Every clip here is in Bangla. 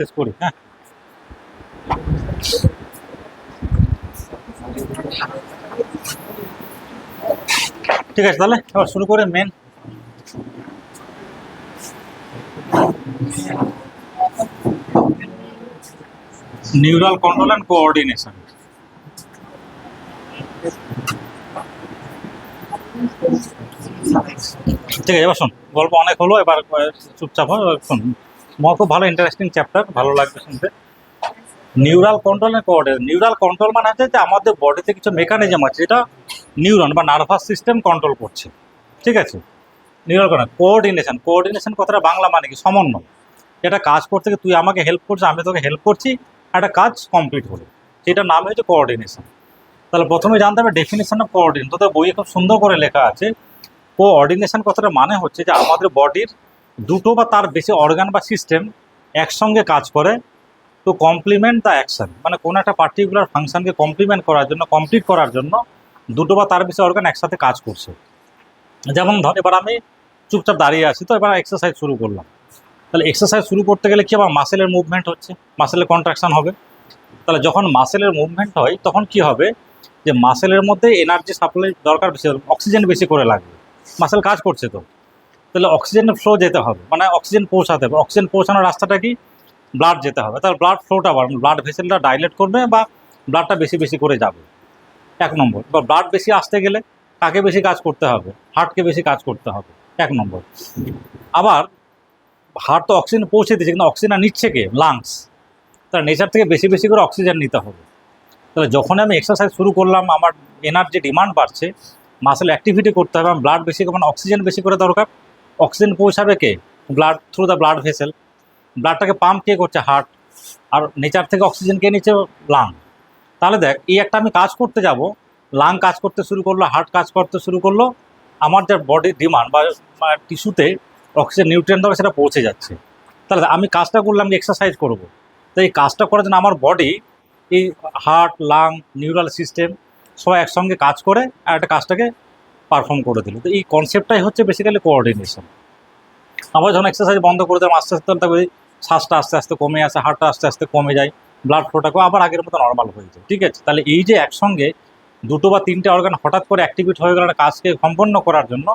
শেষ করি। হ্যাঁ, ঠিক আছে, তাহলে এবার শুরু করে main neural control and coordination. ঠিক আছে, এবার শোন, গল্প অনেক হলো, এবার চুপচাপ হয়, শোন। খুব ভালো ইন্টারেস্টিং চ্যাপ্টার, ভালো লাগবে শুনতে। Neural control and coordination. Neural control মানে হচ্ছে যে আমাদের বডিতে কিছু মেকানিজম আছে যেটা নিউরন বা নার্ভাস সিস্টেম কন্ট্রোল করছে। ঠিক আছে, নিউরাল কোঅর্ডিনেশন। কোঅর্ডিনেশন কথাটা বাংলা মানে কি? সমন্বয়। এটা কাজ করতে গিয়ে তুই আমাকে হেল্প করছিস, আমি তোকে হেল্প করছি, একটা কাজ কমপ্লিট হলো, সেটার নাম হচ্ছে কোঅর্ডিনেশন। তাহলে প্রথমে জানতে হবে ডেফিনেশন অফ কোঅর্ডিনেশন। তোদের বইয়ে খুব সুন্দর করে লেখা আছে। কোঅর্ডিনেশন কথাটা মানে হচ্ছে যে আমাদের বডির দুটো বা তার বেশি অর্গান বা সিস্টেম একসঙ্গে কাজ করে টু কমপ্লিমেন্ট দ্য অ্যাকশন। মানে কোনো একটা পার্টিকুলার ফাংশনকে কমপ্লিমেন্ট করার জন্য, কমপ্লিট করার জন্য দুটো বা তার বেশি অর্গান একসাথে কাজ করছে। যেমন ধর, এবার আমি চুপচাপ দাঁড়িয়ে আছি, তো এবার এক্সারসাইজ শুরু করলাম। তাহলে এক্সারসাইজ শুরু করতে গেলে কি আমার মাসেলের মুভমেন্ট হচ্ছে, মাসেলের কন্ট্রাকশন হবে। তাহলে যখন মাসেলের মুভমেন্ট হয় তখন কি হবে, যে মাসেলের মধ্যে এনার্জি সাপ্লাই দরকার বেশি, অক্সিজেন বেশি করে লাগবে, মাসেল কাজ করছে তো। তাহলে অক্সিজেনের ফ্লো যেতে হবে, মানে অক্সিজেন পৌঁছাতে হবে। অক্সিজেন পৌঁছানোর রাস্তাটা কি? ব্লাড যেতে হবে। তাহলে ব্লাড ফ্লোটা বাড়বে, ব্লাড ভেসেলটা ডাইলেট করবে বা ব্লাডটা বেশি বেশি করে যাবে, এক নম্বর। বা ব্লাড বেশি আসতে গেলে কাকে বেশি কাজ করতে হবে? হার্টকে বেশি কাজ করতে হবে, এক নম্বর। আবার হার্ট তো অক্সিজেন পৌঁছে দিচ্ছে, কিন্তু অক্সিজেন নিচ্ছে কে? লাংস। তার নেচার থেকে বেশি বেশি করে অক্সিজেন নিতে হবে। তাহলে যখন আমি এক্সারসাইজ শুরু করলাম, আমার এনার্জি ডিমান্ড বাড়ছে, মাসেল অ্যাক্টিভিটি করতে হবে, আমার ব্লাড বেশি, মানে অক্সিজেন বেশি করে দরকার। অক্সিজেন পৌঁছাবে কে? Blood through the blood vessel. ব্লাডটাকে পাম্প কে করছে? হার্ট। আর নেচার থেকে অক্সিজেন কে নিচ্ছে? লাং। তাহলে দেখ, এই একটা আমি কাজ করতে যাব, লাং কাজ করতে শুরু করলো, হার্ট কাজ করতে শুরু করলো, আমার যে বডির ডিমান্ড বা টিস্যুতে অক্সিজেন নিউট্রিয়েন্ট দরকার সেটা পৌঁছে যাচ্ছে। তাহলে আমি কাজটা করলাম, আমি এক্সারসাইজ করবো। তো এই কাজটা করার জন্য আমার বডি, এই হার্ট, লাং, নিউরাল সিস্টেম সবাই একসঙ্গে কাজ করে আর একটা কাজটাকে পারফর্ম করে দিল। তো এই কনসেপ্টটাই হচ্ছে বেসিক্যালি কোঅর্ডিনেশন। আবার যখন এক্সারসাইজ বন্ধ করে দিলাম, আস্তে আস্তে তবে শ্বাসটা আস্তে আস্তে কমে আসে, হার্টটা আস্তে আস্তে কমে যায়, ব্লাড ফ্লোটাকে আবার আগের মতো নর্মাল হয়ে যায়। ঠিক আছে, তাহলে এই যে একসঙ্গে দুটো বা তিনটে অর্গান হঠাৎ করে অ্যাক্টিভেট হয়ে গেল একটা কাজকে সম্পন্ন করার জন্য,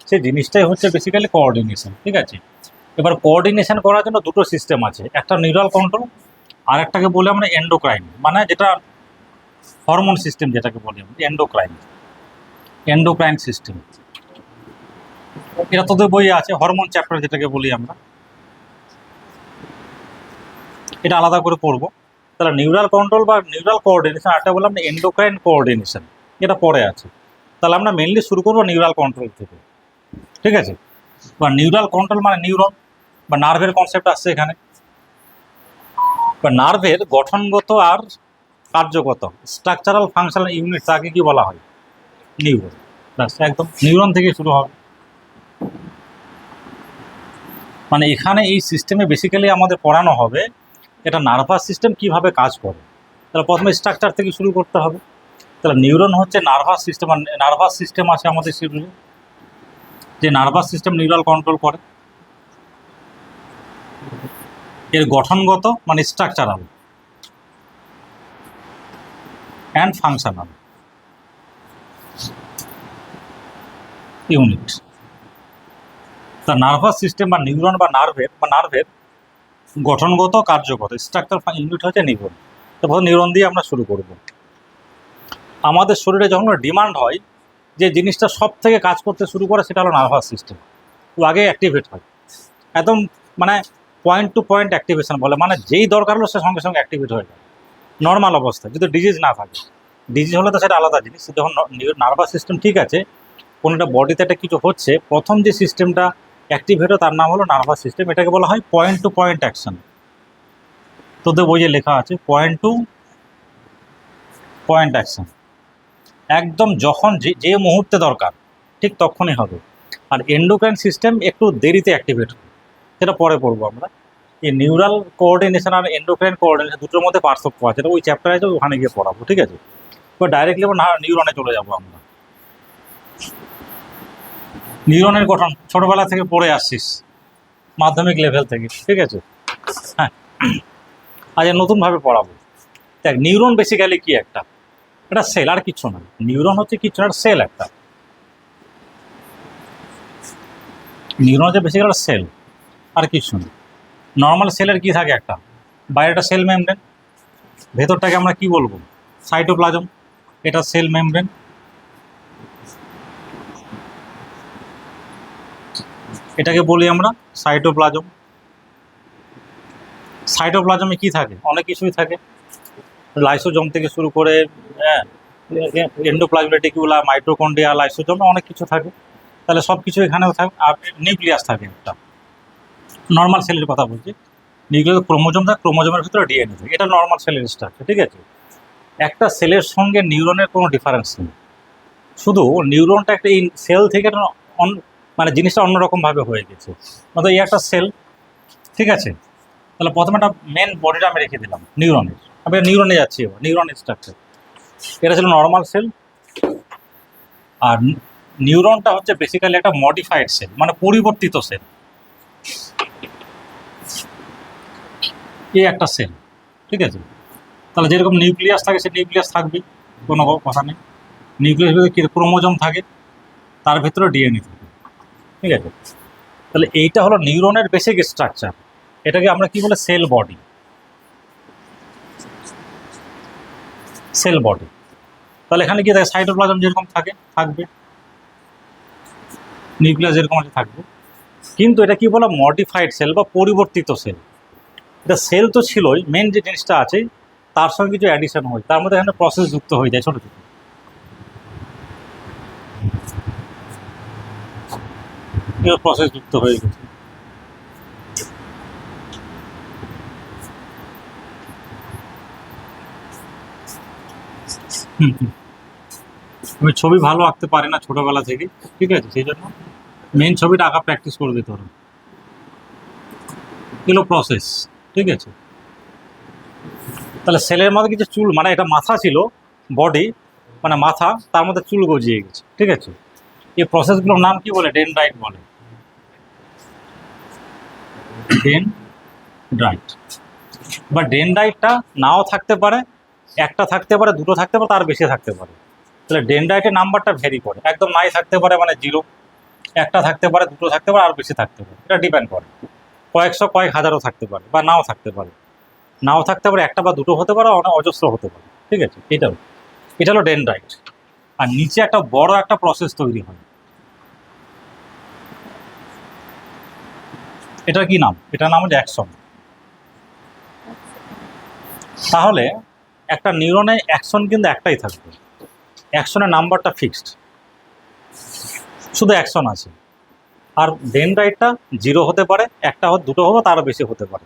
সেই জিনিসটাই হচ্ছে বেসিক্যালি কোঅর্ডিনেশন। ঠিক আছে, এবার কোঅর্ডিনেশন করার জন্য দুটো সিস্টেম আছে, একটা নিউরাল কন্ট্রোল, আর একটাকে বলি আমরা এন্ডোক্রাইন, মানে যেটা হরমোন সিস্টেম যেটাকে বলি আমরা এন্ডোক্রাইন, এন্ডোক্রাইন সিস্টেম। এটা তোদের বইয়ে আছে, হরমোন চ্যাপ্টার যেটাকে বলি আমরা, এটা আলাদা করে পড়বো। তাহলে নিউরাল কন্ট্রোল বা নিউরাল কোঅর্ডিনেশন, আরেকটা বললাম এন্ডোক্রাইন কোঅর্ডিনেশন, এটা পরে আছে। তাহলে আমরা মেনলি শুরু করবো নিউরাল কন্ট্রোল থেকে। ঠিক আছে, বা নিউরাল কন্ট্রোল মানে নিউরন বা নার্ভের কনসেপ্ট আসছে এখানে। বা নার্ভের গঠনগত আর কার্যগত, স্ট্রাকচারাল ফাংশনাল ইউনিট, তাকে কি বলা হয়? নিউরন। ব্যাস, একদম নিউরন থেকে শুরু হবে। মানে এখানে এই সিস্টেমে বেসিক্যালি আমাদের পড়ানো হবে এটা নার্ভাস সিস্টেম কিভাবে কাজ করে। তাহলে প্রথমে স্ট্রাকচার থেকে শুরু করতে হবে। তাহলে নিউরন হচ্ছে নার্ভাস সিস্টেম, নার্ভাস সিস্টেম আছে আমাদের শরীরে, যে নার্ভাস সিস্টেম নিউরাল কন্ট্রোল করে। এর গঠনগত মানে স্ট্রাকচারাল অ্যান্ড ফাংশনাল ইউনিট। তা নার্ভাস সিস্টেম বা নিউরন বা নার্ভের গঠনগত কার্যগত স্ট্রাকচার ইউনিট হচ্ছে নিউরন। তো প্রথম নিউরন দিয়ে আমরা শুরু করব। আমাদের শরীরে যখন ডিমান্ড হয়, যে জিনিসটা সব থেকে কাজ করতে শুরু করে সেটা হলো নার্ভাস সিস্টেম। ও আগে অ্যাক্টিভেট হয়, একদম মানে পয়েন্ট টু পয়েন্ট অ্যাক্টিভেশন বলে, মানে যেই দরকার হলো সে সঙ্গে সঙ্গে অ্যাক্টিভেট হয়ে যায় নর্মাল অবস্থায়, যদি ডিজিজ না থাকে। ডিজিজ হলে তো সেটা আলাদা জিনিস। যখন নার্ভাস সিস্টেম ঠিক আছে, কোনো একটা বডিতে একটা কিছু হচ্ছে, প্রথম যে সিস্টেমটা অ্যাক্টিভেট হয় তার নাম হলো নার্ভাস সিস্টেম। এটাকে বলা হয় পয়েন্ট টু পয়েন্ট অ্যাকশন। তোদের বইয়ে লেখা আছে পয়েন্ট টু পয়েন্ট অ্যাকশন, একদম যখন যে মুহূর্তে দরকার ঠিক তখনই হবে। আর এন্ডোক্রাইন সিস্টেম একটু দেরিতে অ্যাক্টিভেট হয়, সেটা পরে পড়বো আমরা। এই নিউরাল কোঅর্ডিনেশন আর এন্ডোক্রাইন কোঅর্ডিনেশন দুটোর মধ্যে পার্থক্য আছে, ওই চ্যাপ্টারে আছে, ওখানে গিয়ে পড়াবো। ঠিক আছে, এবার ডাইরেক্টলি আবার নিউরনে চলে যাবো আমরা। নিউরনের গঠন ছোটবেলা থেকে পড়ে আসছিস, মাধ্যমিক লেভেল থেকে। ঠিক আছে, হ্যাঁ। আজ নতুনভাবে পড়াবো। দেখ, নিউরন বেসিক্যালি কি একটা, এটা সেল, আর কিছু না। নিউরন হচ্ছে কিছু না, সেল একটা। নিউরন হচ্ছে বেসিক্যালি সেল, আর কিছু না। নর্মাল সেলের কি থাকে, একটা বাইরেটা সেল মেমব্রেন, ভেতরটাকে আমরা কি বলবো, সাইটোপ্লাজম। এটা সেল মেমব্রেন। এটাকে বলি আমরা সাইটোপ্লাজম। সাইটোপ্লাজমে কি থাকে, অনেক কিছুই থাকে, লাইসোজোম থেকে শুরু করে এন্ডোপ্লাজমিক রেটিকুলা, মাইটোকন্ড্রিয়া, লাইসোজোমে অনেক কিছু থাকে। তাহলে সব কিছু এখানেও থাকে। আর নিউক্লিয়াস থাকে একটা, নর্মাল সেলের কথা বলছি। নিউক্লিয়াস ক্রোমোজোম থাকে, ক্রোমোজোমের ভিতরে ডিএনএ থাকে, এটা নর্মাল সেলের স্ট্রাকচার, ঠিক আছে। একটা সেলের সঙ্গে নিউরনের কোনো ডিফারেন্স নেই, শুধু নিউরনটা একটা সেল থেকে মানে জিনিসটা অন্যরকমভাবে হয়ে গেছে। অর্থাৎ এই একটা সেল, ঠিক আছে। তাহলে প্রথমে একটা মেন বডিটা আমি রেখে দিলাম নিউরনের। আমি নিউরনে যাচ্ছি, এবার নিউরনের স্ট্রাকচার। এটা ছিল নর্মাল সেল। আর নিউরনটা হচ্ছে বেসিক্যালি একটা মডিফাইড সেল, মানে পরিবর্তিত সেল। এই একটা সেল, ঠিক আছে। তাহলে যেরকম নিউক্লিয়াস থাকে, সে নিউক্লিয়াস থাকবেই, কোনো কথা নেই। নিউক্লিয়াস ভিতরে ক্রোমোজোম থাকে, তার ভিতরে ডিএনএ থাকে, ঠিক আছে। তাহলে এইটা হলো নিউরনের বেসিক স্ট্রাকচার। এটাকে আমরা কি বলে, সেল বডি। Sell body. তাহলে এখানে কি থাকে, সাইটোপ্লাজম যেরকম থাকে থাকবে, নিউক্লিয়াস যেরকম আছে থাকবে। কিন্তু এটা কি বলা, মডিফাইড সেল বা পরিবর্তিত সেল। এটা সেল তো ছিলই, মেন যে জিনিসটা আছে তার সঙ্গে কিছু অ্যাডিশন হয়, তার মধ্যে এখানে প্রসেস যুক্ত হয়ে যায়, ছোটো ছোটো প্রসেস যুক্ত হয়ে গেছে। আমি ছবি ভালো আঁকতে পারি না ছোটবেলা থেকে, ঠিক আছে, সেই জন্য মেন ছবিটা আঁকা প্র্যাকটিস করে দিতে হবে। এগুলো প্রসেস, ঠিক আছে। তাহলে সেলের মধ্যে কিছু চুল, মানে এটা মাথা ছিল, বডি মানে মাথা, তার মধ্যে চুল গজিয়ে গেছে, ঠিক আছে। এই প্রসেসগুলোর নাম কি বলে, ডেনড্রাইট বলে। ডেনড্রাইট বা ডেনড্রাইটটা নাও থাকতে পারে, একটা থাকতে পারে, দুটো থাকতে পারে, তার বেশি থাকতে পারে। তাহলে ডেনড্রাইটের নাম্বারটা ভ্যারি করে, একদম নাই থাকতে পারে মানে জিরো, একটা থাকতে পারে, দুটো থাকতে পারে, আর বেশি থাকতে পারে। এটা ডিপেন্ড করে, কয়েকশো কয়েক হাজারও থাকতে পারে, বা নাও থাকতে পারে। নাও থাকতে পারে, একটা বা দুটো হতে পারে, অনেক অজস্র হতে পারে, ঠিক আছে। এটা হলো ডেনড্রাইট। আর নিচে একটা বড় একটা প্রসেস তৈরি হয়, এটার কি নাম, এটার নাম হচ্ছে অ্যাক্সন। তাহলে একটা নিউরনে অ্যাকশন কিন্তু একটাই থাকবে, অ্যাকশনের নাম্বারটা ফিক্সড, শুধু অ্যাকশন আছে। আর ডেনড্রাইটটা জিরো হতে পারে, একটা দুটো হবে, তারও বেশি হতে পারে,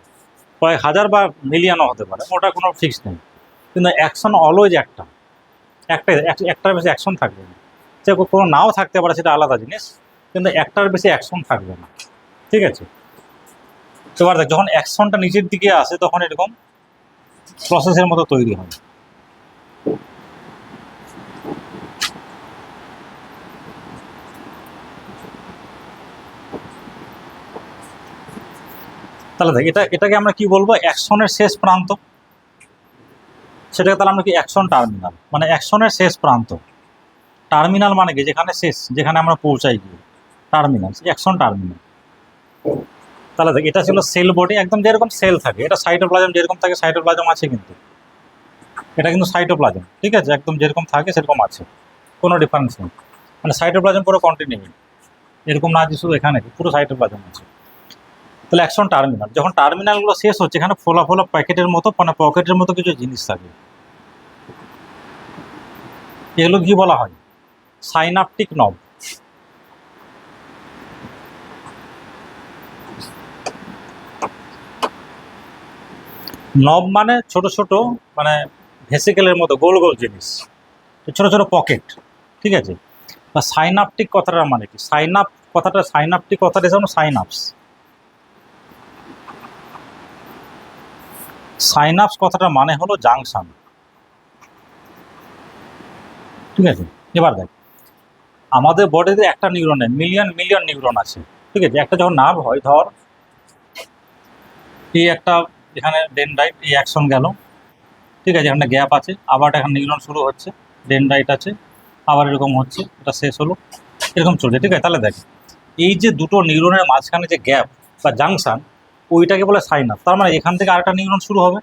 কয়েক হাজার বা মিলিয়নও হতে পারে, ওটা কোনো ফিক্স নেই। কিন্তু অ্যাকশন অলওয়েজ একটাই, একটার বেশি অ্যাকশন থাকবে না। সে কোনো নাও থাকতে পারে, সেটা আলাদা জিনিস, কিন্তু একটার বেশি অ্যাকশন থাকবে না, ঠিক আছে। এবার দেখ, যখন অ্যাকশনটা নিচের দিকে আসে, তখন এরকম প্রসেসের মতো তৈরি হয়। তাহলে দেখ, এটাকে আমরা কি বলবো, অ্যাকশনের শেষ প্রান্ত। সেটাকে তাহলে আমরা কি, অ্যাকশন টার্মিনাল, মানে অ্যাকশনের শেষ প্রান্ত। টার্মিনাল মানে কি, যেখানে শেষ, যেখানে আমরা পৌঁছাই গিয়ে, টার্মিনাল, অ্যাকশন টার্মিনাল। তাহলে দেখ, এটা ছিল সেল বডি, একদম যেরকম সেল থাকে, এটা সাইটোপ্লাজম যেরকম থাকে, সাইটোপ্লাজম আছে কিন্তু, এটা কিন্তু সাইটোপ্লাজম, ঠিক আছে, একদম যেরকম থাকে সেরকম আছে, কোনো ডিফারেন্স নেই। মানে সাইটোপ্লাজম পুরো কন্টিনিউ, এরকম না যে শুধু এখানে, পুরো সাইটোপ্লাজম আছে। তাহলে অ্যাকশন টার্মিনাল, যখন টার্মিনালগুলো শেষ হচ্ছে, এখানে ফোলা ফোলা প্যাকেটের মতো, মানে পকেটের মতো কিছু জিনিস থাকে, এগুলো কি বলা হয়, সাইনাপটিক নব। নব মানে ছোট ছোট, মানে ভেসিকেলের মতো গোল গোল জিনিস, ছোট ছোট পকেট, ঠিক আছে। বা সাইনাপটিক কথাটা মানে কি, সাইনাপটিক কথাটা যেমন সাইনাপস। সাইনাপস কথাটার মানে হলো জাংশন, ঠিক আছে। এবার দেখ, আমাদের বডিতে একটা নিউরনে মিলিয়ন মিলিয়ন নিউরন আছে, ঠিক আছে। একটা যখন নার্ভ হয়, ধর এই একটা এখানে ডেনড্রাইট, এই অ্যাকশন গেল, ঠিক আছে, এখানে গ্যাপ আছে, আবার এখানে নিউরন শুরু হচ্ছে, ডেনড্রাইট আছে, আবার এরকম হচ্ছে, এটা শেষ হলো, এরকম চলছে, ঠিক আছে। তাহলে দেখ, এই যে দুটো নিউরনের মাঝখানে যে গ্যাপ বা জাংশন, ওইটাকে বলে সাইনাপস। তার মানে এখান থেকে আরেকটা নিউরন শুরু হবে,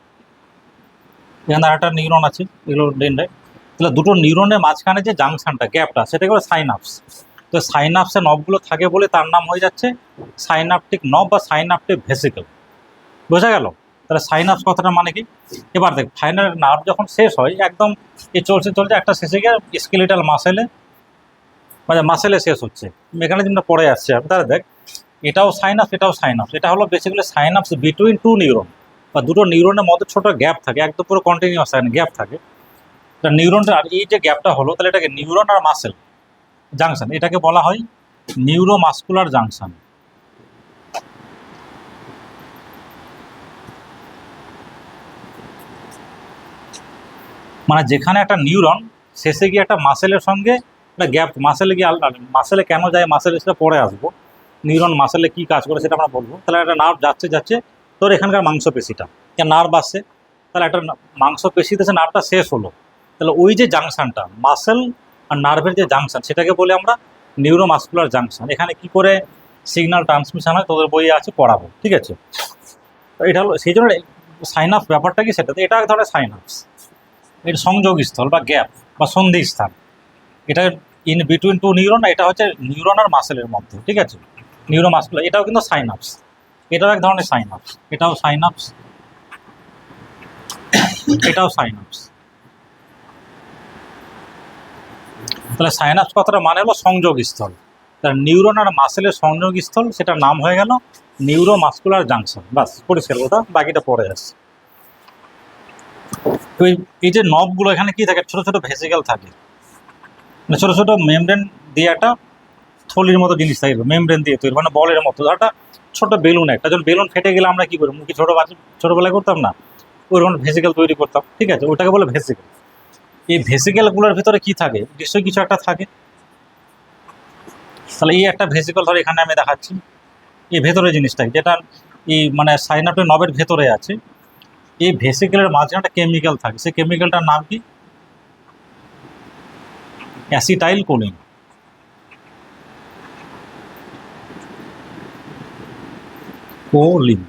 এখানে আরেকটা নিউরন আছে, এগুলো ডেনড্রাইট। তাহলে দুটো নিউরনের মাঝখানে যে জাংশনটা, গ্যাপটা, সেটাকে বলে সাইনাপস। তো সাইনাপসের নবগুলো থাকে বলে তার নাম হয়ে যাচ্ছে সাইনাপটিক নব বা সাইনাপটিক ভেসিকল। বোঝা গেল? তাহলে সাইনাপস কথাটা মানে কি? এবার দেখ, ফাইনাল নার্ভ যখন শেষ হয়, একদম এই চলছে চলছে একটা শেষে গিয়ে স্কেলিটাল মাসেলে, মানে মাসেলে শেষ হচ্ছে, মেকানিজমটা পড়ে আসছে। তাহলে দেখ, এটাও সাইনাপস, এটাও সাইনাপস। এটা হলো basically synapse between two neuron, বা দুটো নিউরনের মধ্যে ছোট গ্যাপ থাকে, একদম পুরো কন্টিনিউয়াস গ্যাপ থাকে। নিউরনটা, আর এই যে গ্যাপটা হলো, তাহলে এটাকে নিউরন আর মাসেল জাংশন, এটাকে বলা হয় নিউরোমাস্কুলার জাংশন। মানে যেখানে একটা নিউরন শেষে গিয়ে একটা মাসেলের সঙ্গে একটা গ্যাপ, মাসেলে গিয়ে মাসেলে কেন যায়, মাসেলে সেটা পরে আসবো, নিউরন মাসেলে কী কাজ করে সেটা আমরা বলবো। তাহলে একটা নার্ভ যাচ্ছে যাচ্ছে, তোর এখানকার মাংসপেশিটা নার্ভ আসছে, তাহলে একটা মাংসপেশিতে সে নার্ভটা শেষ হলো, তাহলে ওই যে জাংশনটা মাসেল আর নার্ভের যে জাংশন, সেটাকে বলে আমরা নিউরোমাস্কুলার জাংশন। এখানে কি করে সিগন্যাল ট্রান্সমিশন হয় তোদের বইয়ে আছে, পড়াবো, ঠিক আছে। তো এটা হলো সেই জন্য সাইনাপস ব্যাপারটা কি, সেটাতে এটা এক ধরনের সাইনাপস, এটা সংযোগস্থল বা গ্যাপ বা সন্ধি স্থান। এটা ইন বিটুইন টু নিউরন, এটা হচ্ছে নিউরন আর মাসেলের মধ্যে, ঠিক আছে, নিউরোমাস্কুলার। এটাও কিন্তু সাইনাপস, এটাও এক ধরনের সাইনাপস, এটাও সাইনাপস, এটাও সাইনাপস। তাহলে সাইনাপস কথাটা মানে হলো সংযোগস্থল। তার নিউরন আর মাসেলের সংযোগস্থল, সেটার নাম হয়ে গেল নিউরোমাস্কুলার জাংশন। বাস, পরিষ্কার কথা, বাকিটা পরে আসছে। তো এই যে নবগুলো, এখানে কি থাকে, ছোট ছোট ভেসিকেল থাকে, মানে ছোট ছোট মেমব্রেন দিয়ে একটা থলির মতো জিনিস থাকে, মেমব্রেন দিয়ে তৈরি, মানে বলের মতো। একটা ছোট বেলুন, একটা যখন বেলুন ফেটে গেলে আমরা কি করি, মুখে ছোটবেলায় করতাম না, ওইরকম ভেসিকেল তৈরি করতাম, ঠিক আছে, ওটাকে বলে ভেসিকেল। এই ভেসিকেলগুলোর ভিতরে কি থাকে, নিশ্চয়ই কিছু একটা থাকে। তাহলে এই একটা ভেসিকেল ধরে এখানে আমি দেখাচ্ছি, এই ভেতরে জিনিসটা যেটা এই মানে সাইনাপটিক নবের ভেতরে আছে, এই ভেসিকেলের মাঝখানে একটা কেমিক্যাল থাকে, সেই কেমিক্যালটার নাম কি, অ্যাসিটাইল কোলিন। কোলিন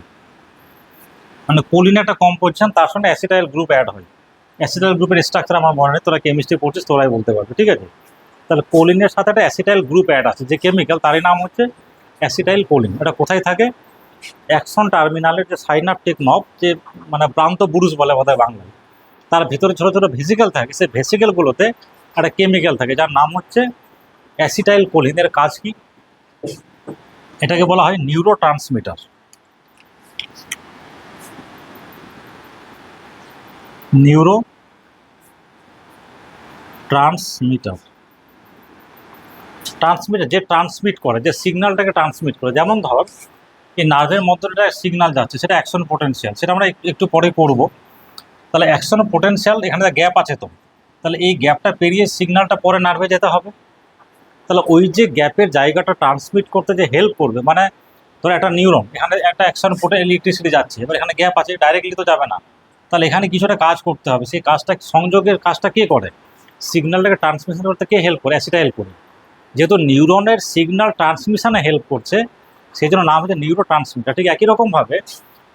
মানে কোলিন একটা কম্পোজিশন, তার সঙ্গে অ্যাসিটাইল গ্রুপ অ্যাড হয়। অ্যাসিটাইল গ্রুপের স্ট্রাকচার আমার মনে নেই, তোরা কেমিস্ট্রি পড়ছিস, তোরাই বলতে পারবে, ঠিক আছে। তাহলে কোলিনের সাথে একটা অ্যাসিটাইল গ্রুপ অ্যাড আছে, যে কেমিক্যাল, তারই নাম হচ্ছে অ্যাসিটাইল কোলিন। এটা কোথায় থাকে, অ্যাকশন টার্মিনালের যে সাইনাপটিক নব, যে মানে প্রান্ত বুরুষ বলে বোধহয় বাংলায়, তার ভিতরে ছোটো ছোটো ভেসিকেল থাকে, সেই ভেসিকেলগুলোতে একটা কেমিক্যাল থাকে যার নাম হচ্ছে অ্যাসিটাইল কোলিন। এর কাজ কি, এটাকে বলা হয় neuro transmitter. Neuro transmitter, transmitter যে ট্রান্সমিট করে, যে সিগন্যালটাকে ট্রান্সমিট করে। যেমন ধর, এই নার্ভের মধ্যে একটা সিগন্যাল যাচ্ছে, সেটা অ্যাকশন পোটেনশিয়াল, সেটা আমরা একটু পরে পড়ব। তাহলে অ্যাকশন পোটেনশিয়াল, এখানে গ্যাপ আছে, তো তাহলে এই গ্যাপটা পেরিয়ে সিগন্যালটা পরে নার্ভে যেতে হবে। তাহলে ওই যে গ্যাপের জায়গাটা ট্রান্সমিট করতে যে হেল্প করবে, মানে ধরো একটা নিউরন, এখানে একটা অ্যাকশন পোটে ইলেকট্রিসিটি যাচ্ছে, এবার এখানে গ্যাপ আছে, ডাইরেক্টলি তো যাবে না, তাহলে এখানে কিছুটা কাজ করতে হবে। সেই কাজটা, সংযোগের কাজটা কে করে, সিগন্যালটাকে ট্রান্সমিশন করতে কে হেল্প করে, অ্যাসিটাইল কোলিন। যেহেতু নিউরনের সিগন্যাল ট্রান্সমিশনে হেল্প করছে, সেই জন্য নাম হচ্ছে নিউরো ট্রান্সমিটার। ঠিক একই রকমভাবে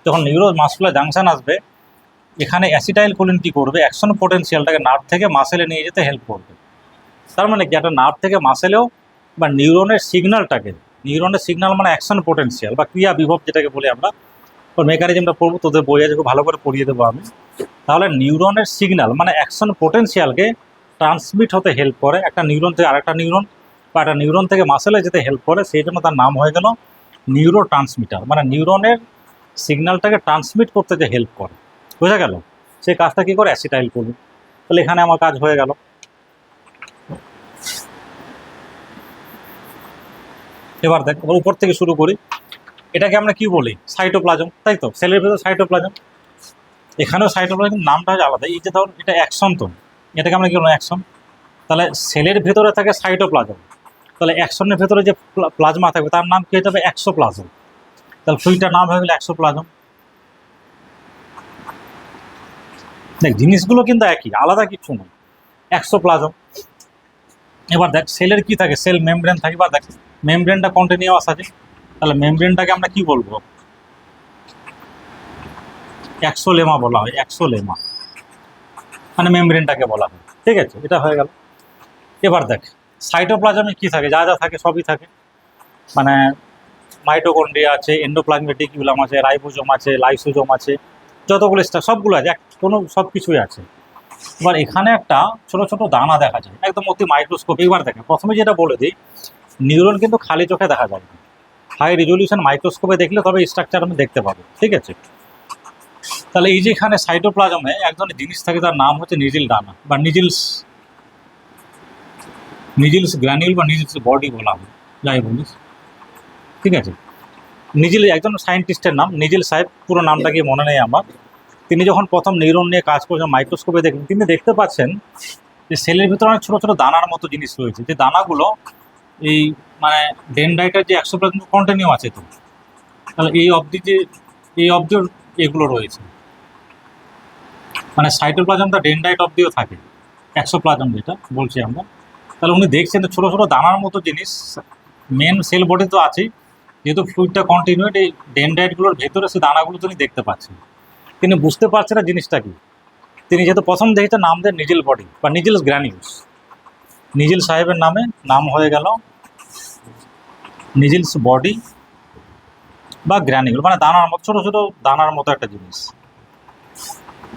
যখন নিউরো মাস্কুলার জাংশন আসবে, এখানে অ্যাসিটাইল কোলিন কী করবে, অ্যাকশন পোটেনশিয়ালটাকে নার্ভ থেকে মাসেলে নিয়ে যেতে হেল্প করবে। তার মানে কি, একটা নার্ভ থেকে মাসেলেও বা নিউরনের সিগন্যালটাকে, নিউরনের সিগন্যাল মানে অ্যাকশন পোটেনশিয়াল বা ক্রিয়া বিভব যেটাকে বলি আমরা, ওর মেকানিজমটা পড়বো, তোদের বই আছে, খুব ভালো করে পড়িয়ে দেবো আমি। তাহলে নিউরনের সিগন্যাল মানে অ্যাকশন পোটেনশিয়ালকে ট্রান্সমিট হতে হেল্প করে, একটা নিউরন থেকে আরেকটা নিউরন, বা একটা নিউরন থেকে মাসেলে যেতে হেল্প করে, সেই জন্য তার নাম হয়ে গেল নিউরো ট্রান্সমিটার। মানে নিউরনের সিগন্যালটাকে ট্রান্সমিট করতে যে হেল্প করে, বোঝা গেল, সেই কাজটা কী করে, অ্যাসিটাইল কোলিন। তাহলে এখানে আমার কাজ হয়ে গেল। এবার দেখ, উপর থেকে শুরু করি। এটাকে আমরা কি বলি, সাইটোপ্লাজম, তাই তো, সেলের ভেতর সাইটোপ্লাজম, এখানেও সাইটোপ্লাজম, নামটা হচ্ছে আলাদা। এই যে ধর এটা অ্যাকশন, তো এটাকে আমরা কি বলবো, অ্যাকশন। তাহলে সেলের ভেতরে থাকে সাইটোপ্লাজম, তাহলে অ্যাকশনের ভেতরে যে প্লাজমা থাকবে তার নাম কি হয়ে যাবে, এক্সোপ্লাজম। তাহলে ফ্লুইডটার নাম হয়ে গেল এক্সোপ্লাজম। দেখ জিনিসগুলো কিন্তু একই, আলাদা কিছু নয়। এক্সোপ্লাজম। এবার দেখ সেলের কি থাকে, সেল মেমব্রেন থাকে, বা দেখ মেমব্রেনটা কন্টিনিউয়াস আছে, তাহলে মেমব্রেনটাকে আমরা কি বলবো, এক্সোলেমা বলা হয়, এক্সোলেমা মানে মেমব্রেনটাকে বলা হয়। ঠিক আছে, এটা হয়ে গেল। এবার দেখ সাইটোপ্লাজমে কি থাকে, যা যা থাকে সবই থাকে, মানে মাইটোকন্ড্রিয়া আছে, এন্ডোপ্লাজমিক রেটিকুলাম আছে, রাইবোজোম আছে, লাইসোজোম আছে, যতগুলো সবগুলো আছে, কোনো সব কিছুই আছে। এবার এখানে একটা ছোট ছোট দানা দেখা যায় একদম অতি মাইক্রোস্কোপ। এবার দেখেন প্রথমে যেটা বলে দিই, নিউরন কিন্তু খালি চোখে দেখা যায় না, হাই রেজলিউশন মাইক্রোস্কোপে দেখলে তবে স্ট্রাকচার আমি দেখতে পাবো। ঠিক আছে, তাহলে এই যে এখানে সাইটোপ্লাজমে এক ধরনের জিনিস থাকে, তার নাম হচ্ছে নিজিল দানা বা নিজিলস, নিজিলস গ্র্যানিউল বা নিজিলস বডি বলা হয়, যাই বলিস। ঠিক আছে, নিজিল একজন সায়েন্টিস্টের নাম নিজিল সাহেব, পুরো নামটা কি মনে নেই আমার। তিনি যখন প্রথম নিউরন নিয়ে কাজ করছেন মাইক্রোস্কোপে দেখলেন, তিনি দেখতে পাচ্ছেন যে সেলের ভিতরে অনেক ছোটো ছোটো দানার মতো জিনিস রয়েছে, যে দানাগুলো এই মানে ডেনড্রাইটের যে 100% কন্টিনিউ আছে, তো তাহলে এই অবধি যে এই অবধি এগুলো রয়েছে, মানে সাইটোপ্লাজমটা ডেনড্রাইট অবধিও থাকে, এক্সোপ্লাজম যেটা বলছি আমরা। তাহলে উনি দেখছেন যে ছোটো ছোটো দানার মতো জিনিস মেন সেল বডি তো আছেই, যেহেতু ফ্লুইডটা কন্টিনিউড, এই ডেনড্রাইটগুলোর ভেতরে সেই দানাগুলো তিনি দেখতে পাচ্ছেন। তিনি বুঝতে পারছেন না জিনিসটা কি, তিনি যেহেতু প্রথম দেখেছেন নাম দেন নিজিল বডি বা নিজিলস গ্র্যানিউলস, নিজিল সাহেবের নামে নাম হয়ে গেল নিজিলস বডি বা গ্র্যানিউল, মানে দানার মতো ছোটো ছোটো দানার মতো একটা জিনিস।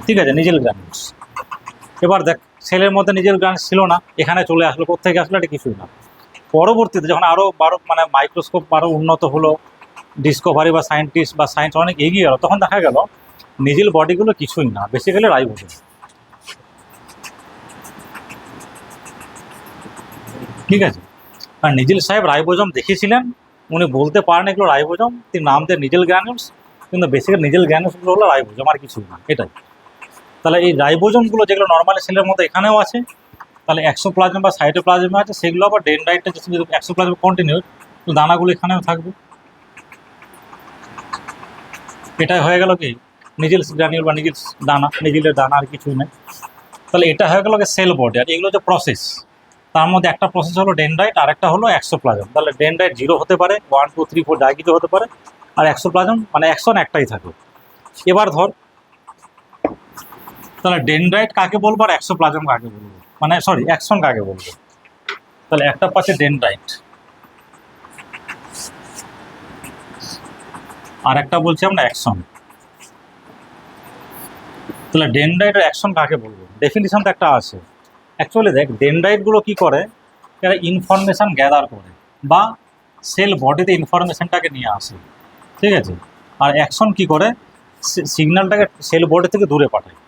ঠিক আছে, নিজিল গ্র্যানিউলস। এবার দেখ সেলের মধ্যে নিজের গ্রান্স ছিল না, এখানে চলে আসলো, কোথেকে আসলো, এটা কিছুই না। পরবর্তীতে যখন আরও মানে মাইক্রোস্কোপ আরও উন্নত হলো, ডিসকভারি বা সায়েন্টিস্ট বা সায়েন্স অনেক এগিয়ে গেল, তখন দেখা গেল নিজিল বডিগুলো কিছুই না, বেসিক্যালি রাইবোজোম। ঠিক আছে, আর নিজিল সাহেব রাইবোজোম দেখেছিলেন, উনি বলতে পারেন এগুলো রাইবোজোম, তিনি নাম দেন নিজেল গ্র্যানুলস, কিন্তু বেসিক্যালি নিজেল গ্র্যানুলসগুলো হলো রাইবোজোম, আর কিছুই না, এটাই। তাহলে এই রাইবোজোমগুলো যেগুলো নর্মালি সেলের মধ্যে এখানেও আছে, তাহলে এক্সোপ্লাজম বা সাইটোপ্লাজমে আছে, সেগুলো আবার ডেনড্রাইটটা যদি এক্সোপ্লাজম কন্টিনিউ, তো দানাগুলো এখানেও থাকবে। এটাই হয়ে গেল কি নিজিলস গ্র্যানিউল বা নিজিলস দানা, নিজিলের দানা, আর কিছুই নেই। তাহলে এটা হয়ে গেল সেল বডি। আর এগুলো যে প্রসেস, তার মধ্যে একটা প্রসেস হলো ডেনড্রাইট, আর একটা হলো এক্সোপ্লাজম। তাহলে ডেনড্রাইট 0 হতে পারে, 1 2 3 4 যা কিছু হতে পারে, আর এক্সোপ্লাজম মানে অ্যাকশন একটাই থাকে। এবার ধর তাহলে ডেনড্রাইট কাকে বলবো আর এক্সোপ্লাজম কাকে বলবো, মানে সরি অ্যাকশন কাকে বলবো। তাহলে একটা পাচ্ছে ডেনড্রাইট, আর একটা বলছি আমরা অ্যাকশন। তাহলে ডেনড্রাইট আর অ্যাকশন কাকে বলবো, ডেফিনিশন তো একটা আছে। অ্যাকচুয়ালি দেখ ডেনড্রাইটগুলো কী করে, এরা ইনফরমেশান গ্যাদার করে বা সেল বডিতে ইনফরমেশানটাকে নিয়ে আসে। ঠিক আছে, আর অ্যাকশন কী করে, সিগন্যালটাকে সেল বডি থেকে দূরে পাঠায়।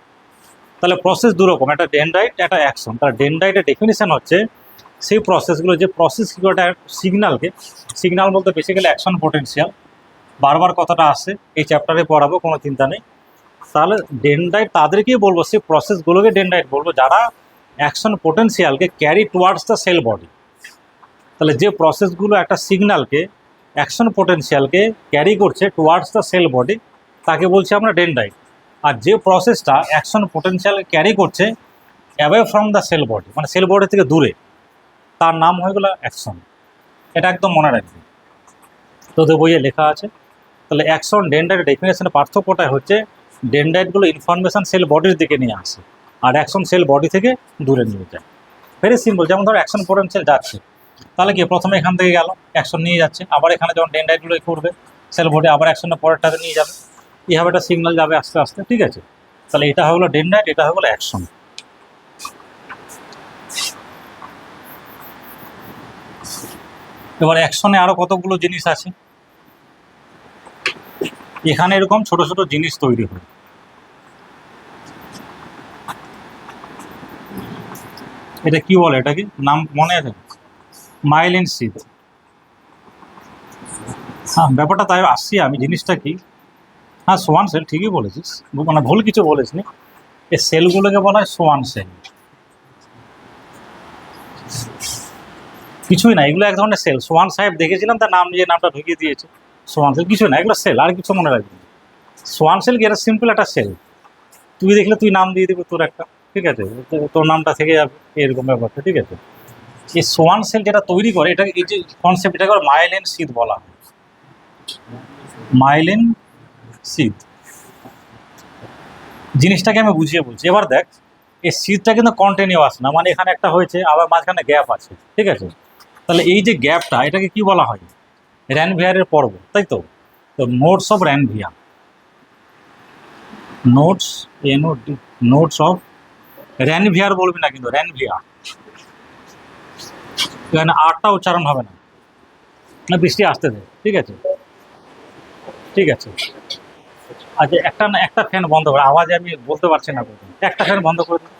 তাহলে প্রসেস দুরকম, একটা ডেনড্রাইট, একটা অ্যাকশন। তাহলে ডেনড্রাইটের ডেফিনিশন হচ্ছে সেই প্রসেসগুলো, যে প্রসেস কী করে সিগন্যালকে, সিগন্যাল বলতে বেসিক্যালি অ্যাকশন পোটেনশিয়াল, বারবার কথাটা আসে, এই চ্যাপ্টারে পড়াবো, কোনো চিন্তা নেই। তাহলে ডেনড্রাইট তাদেরকেই বলবো, সেই প্রসেসগুলোকে ডেনড্রাইট বলবো যারা অ্যাকশন পোটেনশিয়ালকে carry towards the cell body. তাহলে যে প্রসেসগুলো একটা সিগন্যালকে, অ্যাকশন পোটেনশিয়ালকে ক্যারি করছে টুয়ার্ডস দ্য সেল বডি, তাকে বলছি আমরা ডেনড্রাইট। আর যে প্রসেসটা অ্যাকশন পোটেনশিয়াল ক্যারি করছে away from the cell body, মানে সেল বডি থেকে দূরে, তার নাম হয়ে গেল অ্যাকশন। এটা একদম মনে রাখবে, তোদের বইয়ে লেখা আছে। তাহলে অ্যাকশন ডেনড্রাইট ডেফিনেশনের পার্থক্যটা হচ্ছে ডেনড্রাইটগুলো ইনফরমেশান সেল বডির দিকে নিয়ে আসে, আর অ্যাকশন সেল বডি থেকে দূরে নিয়ে যায়। ভেরি সিম্পল, যেমন ধরো অ্যাকশন পোটেনশিয়াল যাচ্ছে, তাহলে কি প্রথমে এখান থেকে গেল, অ্যাকশন নিয়ে যাচ্ছে, আবার এখানে যখন ডেনড্রাইটগুলো করবে সেল বডি, আবার অ্যাকশনের পরেরটাতে নিয়ে যাবে, এইভাবে একটা সিগন্যাল যাবে আস্তে আস্তে। ঠিক আছে, তাহলে এটা হয়ে গেলো ডেনড্রাইট, এটা হয়ে গেলো অ্যাকশন। এবার অ্যাকশনে আরও কতগুলো জিনিস আছে, এখানে এরকম ছোট ছোট জিনিস তৈরি হয়। এটা কি বলে, এটা কি নাম মনে আছে, মাইলিন সিদ। হ্যাঁ ব্যাপারটা তাই আসছি আমি, জিনিসটা কি, হ্যাঁ সোয়ান সেল, ঠিকই বলেছিস, মানে ভুল কিছু বলিসনি। এই সেলগুলোকে বলা হয় সোয়ান সেল, কিছুই না, এগুলো এক ধরনের সেল। সোয়ান সাহেব দেখেছিলাম, তার নাম নিয়ে নামটা ঢুকিয়ে দিয়েছে সোয়ান সেল, কিছুই না, এগুলো সেল, আর কিছু মনে রাখবেন। সোয়ান সেল কি, এটা সিম্পল একটা সেল। তুই দেখলে তুই নাম দিয়ে দিবি তোর একটা, ঠিক আছে, তোর নামটা থেকে যাবে, এরকম ব্যাপারটা, ঠিক আছে। এই সোয়ান সেল যেটা তৈরি করে, এটা এই যে কনসেপ্ট, এটাকে মাইলিন সিদ বলা হয়, মাইলিন সিদ। জিনিসটাকে আমি বুঝিয়ে বলছি। এবার দেখ, এই সিদটা কিন্তু কন্টিনিউয়াস না, মানে এখানে একটা হয়েছে আবার মাঝখানে গ্যাপ আছে, ঠিক আছে। তাহলে এই যে গ্যাপটা, এটাকে কি বলা হয়? র্যানভিয়ারের পর্ব, তাই তো। তো nodes of Ranvier, nodes, N O D, nodes of Ranvier বলবি না কিন্তু, র্যানভিয়া। এখানে আটটা উচ্চারণ হবে না, না বৃষ্টি আসতে দে, ঠিক আছে, ঠিক আছে। আচ্ছা, একটা ফ্যান বন্ধ করে, আওয়াজে আমি বলতে পারছি না বলতে। একটা ফ্যান বন্ধ করে দিন,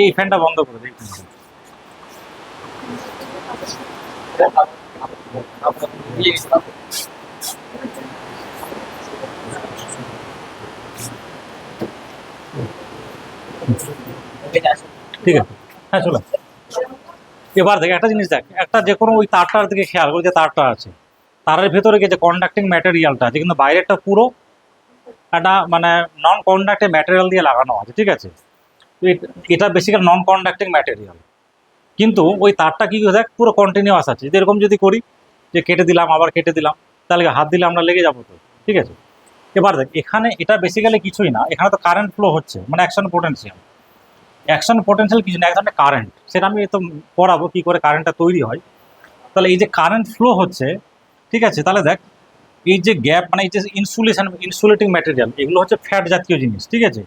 এই ফ্যানটা বন্ধ করে দিই। ঠিক আছে, হ্যাঁ চলো। এবার দেখ একটা জিনিস, দেখ একটা যে কোনো ওই তারটার দিকে খেয়াল করে, যে তারটা আছে, তারের ভেতরে যে কন্ডাক্টিং ম্যাটেরিয়ালটা আছে, কিন্তু বাইরেটা পুরো একটা মানে নন কন্ডাক্টিং ম্যাটেরিয়াল দিয়ে লাগানো আছে, ঠিক আছে। তো এটা বেসিক্যালি নন কন্ডাক্টিং ম্যাটেরিয়াল, কিন্তু ওই তারটা কি দেখ পুরো কন্টিনিউয়াস আছে। যদি এরকম যদি করি, যে কেটে দিলাম আবার কেটে দিলাম, তাহলে হাত দিলে আমরা লেগে যাবো তো, ঠিক আছে। এবার দেখ এখানে এটা বেসিক্যালি কিছুই না, এখানে তো কারেন্ট ফ্লো হচ্ছে, মানে অ্যাকশন পোটেনশিয়াল। অ্যাকশন পোটেনশিয়াল কিছু না, এক ধরনের কারেন্ট, সেটা আমি তো পড়াবো কী করে কারেন্টটা তৈরি হয়। তাহলে এই যে কারেন্ট ফ্লো হচ্ছে, ঠিক আছে, তাহলে দেখ এই যে গ্যাপ, মানে এই যে ইনসুলেটিং ম্যাটেরিয়াল, এগুলো হচ্ছে ফ্যাট জাতীয় জিনিস, ঠিক আছে।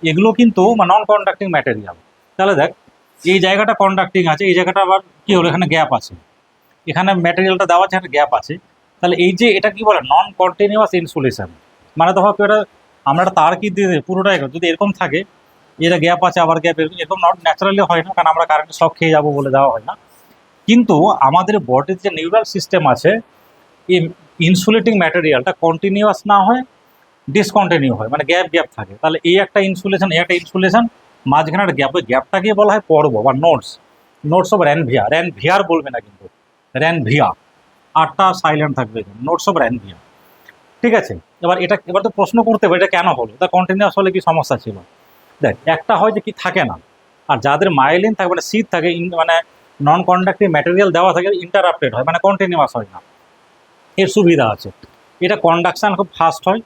এগুলো কিন্তু নন কন্ডাক্টিং ম্যাটেরিয়াল। তাহলে দেখ এই জায়গাটা কন্ডাক্টিং আছে, এই জায়গাটা আবার কি হলো, এখানে গ্যাপ আছে, এখানে ম্যাটেরিয়ালটা দেওয়া আছে, একটা গ্যাপ আছে। তাহলে এই যে এটা কি বলে, নন কন্টিনিউয়াস ইনসুলেশন। মানে দেখো এটা আমরা একটা তার কি দিয়ে দিই পুরোটাই, যদি এরকম থাকে, এটা গ্যাপ আছে আবার গ্যাপ, এরকম নট ন্যাচারালি হয় না, কারণ আমরা কারেন্টের শক খেয়ে যাবো বলে দেওয়া হয় না। কিন্তু আমাদের বডির যে নিউরাল সিস্টেম আছে, এই ইনসুলেটিং ম্যাটেরিয়ালটা কন্টিনিউয়াস না হয়, ডিসকন্টিনিউ হয়, মানে গ্যাপ গ্যাপ থাকে। তাহলে এই একটা ইনসুলেশন, এই একটা ইনসুলেশন, মাঝখানে একটা গ্যাপ, ওই গ্যাপটাকে বলা হয় পর্ব বা নোটস, নোটস অফ র্যানভিয়া। র্যানভিয়ার বলবে না কিন্তু, র্যানভিয়া, আটটা সাইলেন্ট থাকবে, নোটস অফ র্যানভিয়া, ঠিক আছে। এবার তো প্রশ্ন করতে হবে এটা কেন হলো, তা কন্টিনিউয়াস হলে কি সমস্যা ছিল। দেখ একটা হয় যে কি থাকে না, আর যাদের মাইলিন থাকে মানে সিট থাকে, মানে নন কন্ডাক্টিভ ম্যাটেরিয়াল দেওয়া থাকে, ইন্টারাপ্টেড হয়, মানে কন্টিনিউয়াস হয় না। এর সুবিধা আছে, এটা কন্ডাকশান খুব ফাস্ট হয়,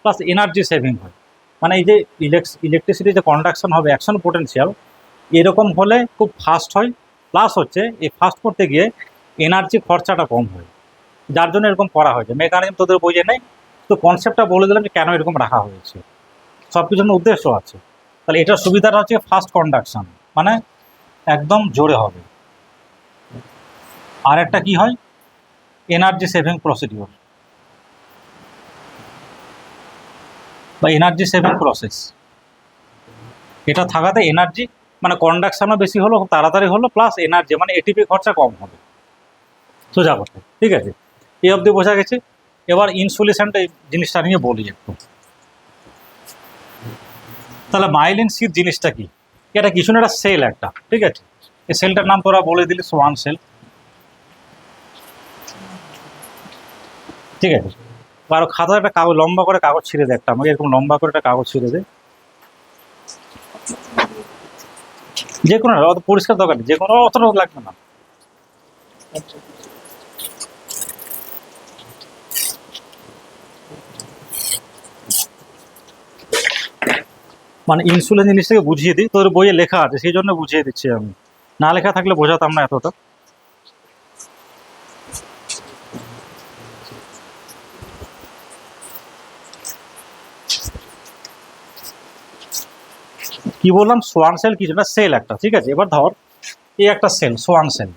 প্লাস এনার্জি সেভিং হয়। মানে এই যে ইলেকট্রিসিটি যে কন্ডাকশন হবে, অ্যাকশন পোটেনশিয়াল এরকম হলে খুব ফাস্ট হয়, প্লাস হচ্ছে এই ফাস্ট করতে গিয়ে এনার্জি খরচাটা কম হয়, যার জন্য এরকম করা হয়েছে। মেকানিজম তোদের বোঝে নেই, তো কনসেপ্টটা বলে দিলাম যে কেন এরকম রাখা হয়েছে, সব কিছুর উদ্দেশ্য আছে। তাহলে এটার সুবিধাটা হচ্ছে ফাস্ট কন্ডাকশন, মানে একদম জোরে হবে। আর একটা কি হয়, এনার্জি সেভিং প্রসিডিওর বা এনার্জি সেভিং প্রসেস, এটা থাকাতে এনার্জি মানে কন্ডাকশনও বেশি হলো, খুব তাড়াতাড়ি হলো, প্লাস এনার্জি মানে এটিপি খরচা কম হবে, সোজা কথা, ঠিক আছে। এই অবধি বোঝা গেছে। এবার ইনসুলেশনটা এই জিনিসটা নিয়ে বলি একটু। তাহলে মাইলিন সিট জিনিসটা কি, এটা কিছু না, একটা সেল একটা, ঠিক আছে। এই সেলটার নাম তোরা বলে দিলি সোয়ান সেল, ঠিক আছে। আর খাতা একটা কাগজ, লম্বা করে কাগজ ছিঁড়ে দে একটা, আমাকে এরকম লম্বা করে একটা কাগজ ছিঁড়ে দে, যে কোনো অত পরিষ্কার দরকার নেই, যে কোনো অতটা লাগবে না। মানে ইনসুলিন জিনিসটাকে বুঝিয়ে দিই, তোর বইয়ে লেখা আছে সেই জন্য বুঝিয়ে দিচ্ছি আমি, না লেখা থাকলে বোঝাতাম না এতটা। কি বললাম, সোয়ান সেল কিছু না, সেল একটা, ঠিক আছে। এবার ধর এই একটা সেল, সোয়ান সেল,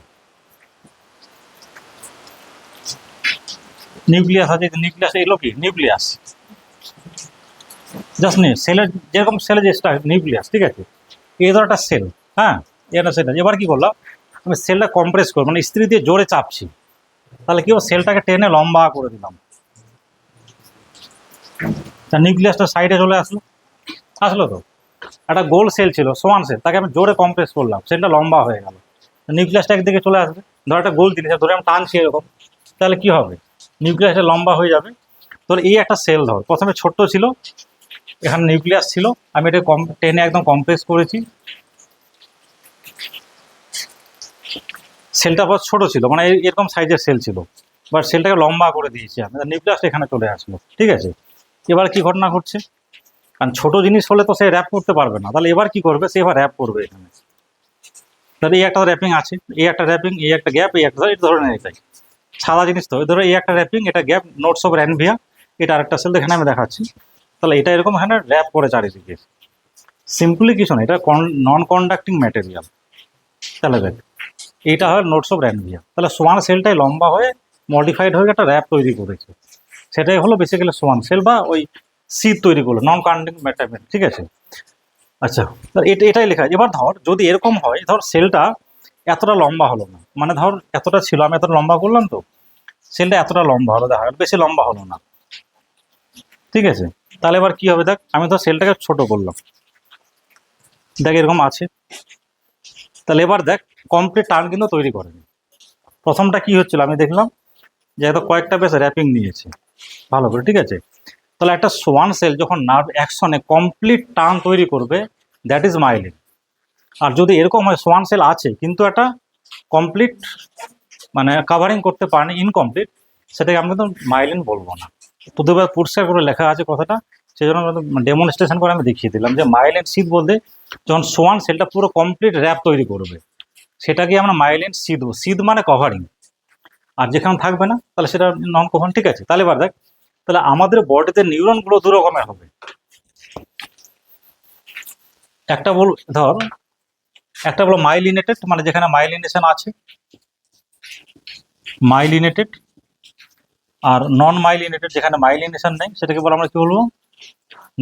নিউক্লিয়াস আছে, নিউক্লিয়াস এলো কি নিউক্লিয়াস, জাস্ট নেই সেলের, যেরকম সেলের যে নিউক্লিয়াস, ঠিক আছে। এই ধর একটা সেল, হ্যাঁ, এটা সেল। এবার কি করলাম, আমি সেলটা কম্প্রেস করবো, মানে ইস্ত্রি দিয়ে জোরে চাপছি, তাহলে কি সেলটাকে টেনে লম্বা করে দিলাম, তা নিউক্লিয়াসটা সাইডে চলে আসলো, আসলো তো। একটা গোল সেল ছিল সোয়ান সেল, তাকে আমি জোরে কম্প্রেস করলাম, সেলটা লম্বা হয়ে গেল, নিউক্লিয়াসটা একদিকে চলে আসবে। ধর একটা গোল জিনিস ধরে আমি টানছি এরকম, তাহলে কি হবে, নিউক্লিয়াসটা লম্বা হয়ে যাবে। তোর এই একটা সেল ধর, প্রথমে ছোট্ট ছিল, এখানে নিউক্লিয়াস ছিল, আমি এটা টেনে একদম কমপ্রেস করেছি। সেলটা বহুত ছোট ছিল, মানে এরকম সাইজের সেল ছিল, বাট সেলটাকে লম্বা করে দিয়েছি আমি, নিউক্লিয়াসটা এখানে চলে আসলো। ঠিক আছে, এবার কি ঘটনা ঘটছে, কারণ ছোট জিনিস হলে তো সে র্যাপ করতে পারবে না, তাহলে এবার কি করবে, সে এবার র্যাপ করবে এখানে। তাহলে এই একটা র্যাপিং আছে, এই একটা র্যাপিং, এই একটা গ্যাপ, এই একটা, এই ধরনের এটাই সাদা জিনিস তো, ধরো এই একটা র্যাপিং, এটা গ্যাপ, নোটস অফ র্যানভিয়া, এটা আরেকটা সেল এখানে আমি দেখাচ্ছি। তাহলে এটা এরকম এখানে র্যাপ করে চারিদিকে, সিম্পলি কিছু না, এটা নন কন্ডাক্টিং ম্যাটেরিয়াল। তাহলে দেখ, এইটা হয় নোটস অফ র্যানভিয়া। তাহলে সোয়ান সেলটাই লম্বা হয়ে মডিফাইড হয়ে একটা র্যাপ তৈরি করেছে, সেটাই হলো বেসিক্যালি সোয়ান সেল, বা ওই সিড তৈরি করলো নন কন্ডাক্টিং ম্যাটেরিয়াল। ঠিক আছে, আচ্ছা, এটাই লেখা। এবার ধর যদি এরকম হয়, ধর সেলটা এতটা লম্বা হলো না, মানে ধর এতটা ছিল, আমি এতটা লম্বা করলাম, তো সেলটা এতটা লম্বা হলো, দেখা গেল বেশি লম্বা হলো না। ঠিক আছে, তাহলে এবার কি হবে, দেখ আমি ধর সেলটাকে ছোট করলাম, দেখ এরকম আছে। তাহলে এবার দেখ কমপ্লিট টার্ন কিন্তু তৈরি করেনি। প্রথমটা কি হচ্ছিল, আমি দেখলাম যে এত কয়েকটা বেশ র্যাপিং নিয়েছে ভালো করে। ঠিক আছে, তাহলে একটা সোয়ান সেল যখন নার্ভ অ্যাকশনে কমপ্লিট টার্ন তৈরি করবে, দ্যাট ইজ মাইলিন। আর যদি এরকম হয় সোয়ান সেল আছে কিন্তু একটা কমপ্লিট মানে কাভারিং করতে পারেনি, ইনকমপ্লিট, সেটাকে আমি কিন্তু মাইলিন বলবো না। তোদের পরিষ্কার করে লেখা আছে কথাটা, সেই জন্য ডেমনস্ট্রেশন করে আমি দেখিয়ে দিলাম যে মাইলিন সিদ বলতে যখন সোয়ান সেলটা পুরো কমপ্লিট র্যাপ তৈরি করবে, সেটাকে আমরা মাইলিন সিদ, সিদ মানে কভারিং। আর যেখানে থাকবে না তাহলে সেটা নন কভারিং। ঠিক আছে, তাহলে এবার দেখ, তাহলে আমাদের বডিতে নিউরনগুলো দু রকমের হবে। একটা বল ধর, একটা হলো মাইলিনেটেড, মানে যেখানে মাইলিনেশন আছে, মাইলিনেটেড। আর নন মাইলিনেটেড, যেখানে মাইলিনেশন নেই, সেটাকে বলে আমরা কি বলবো,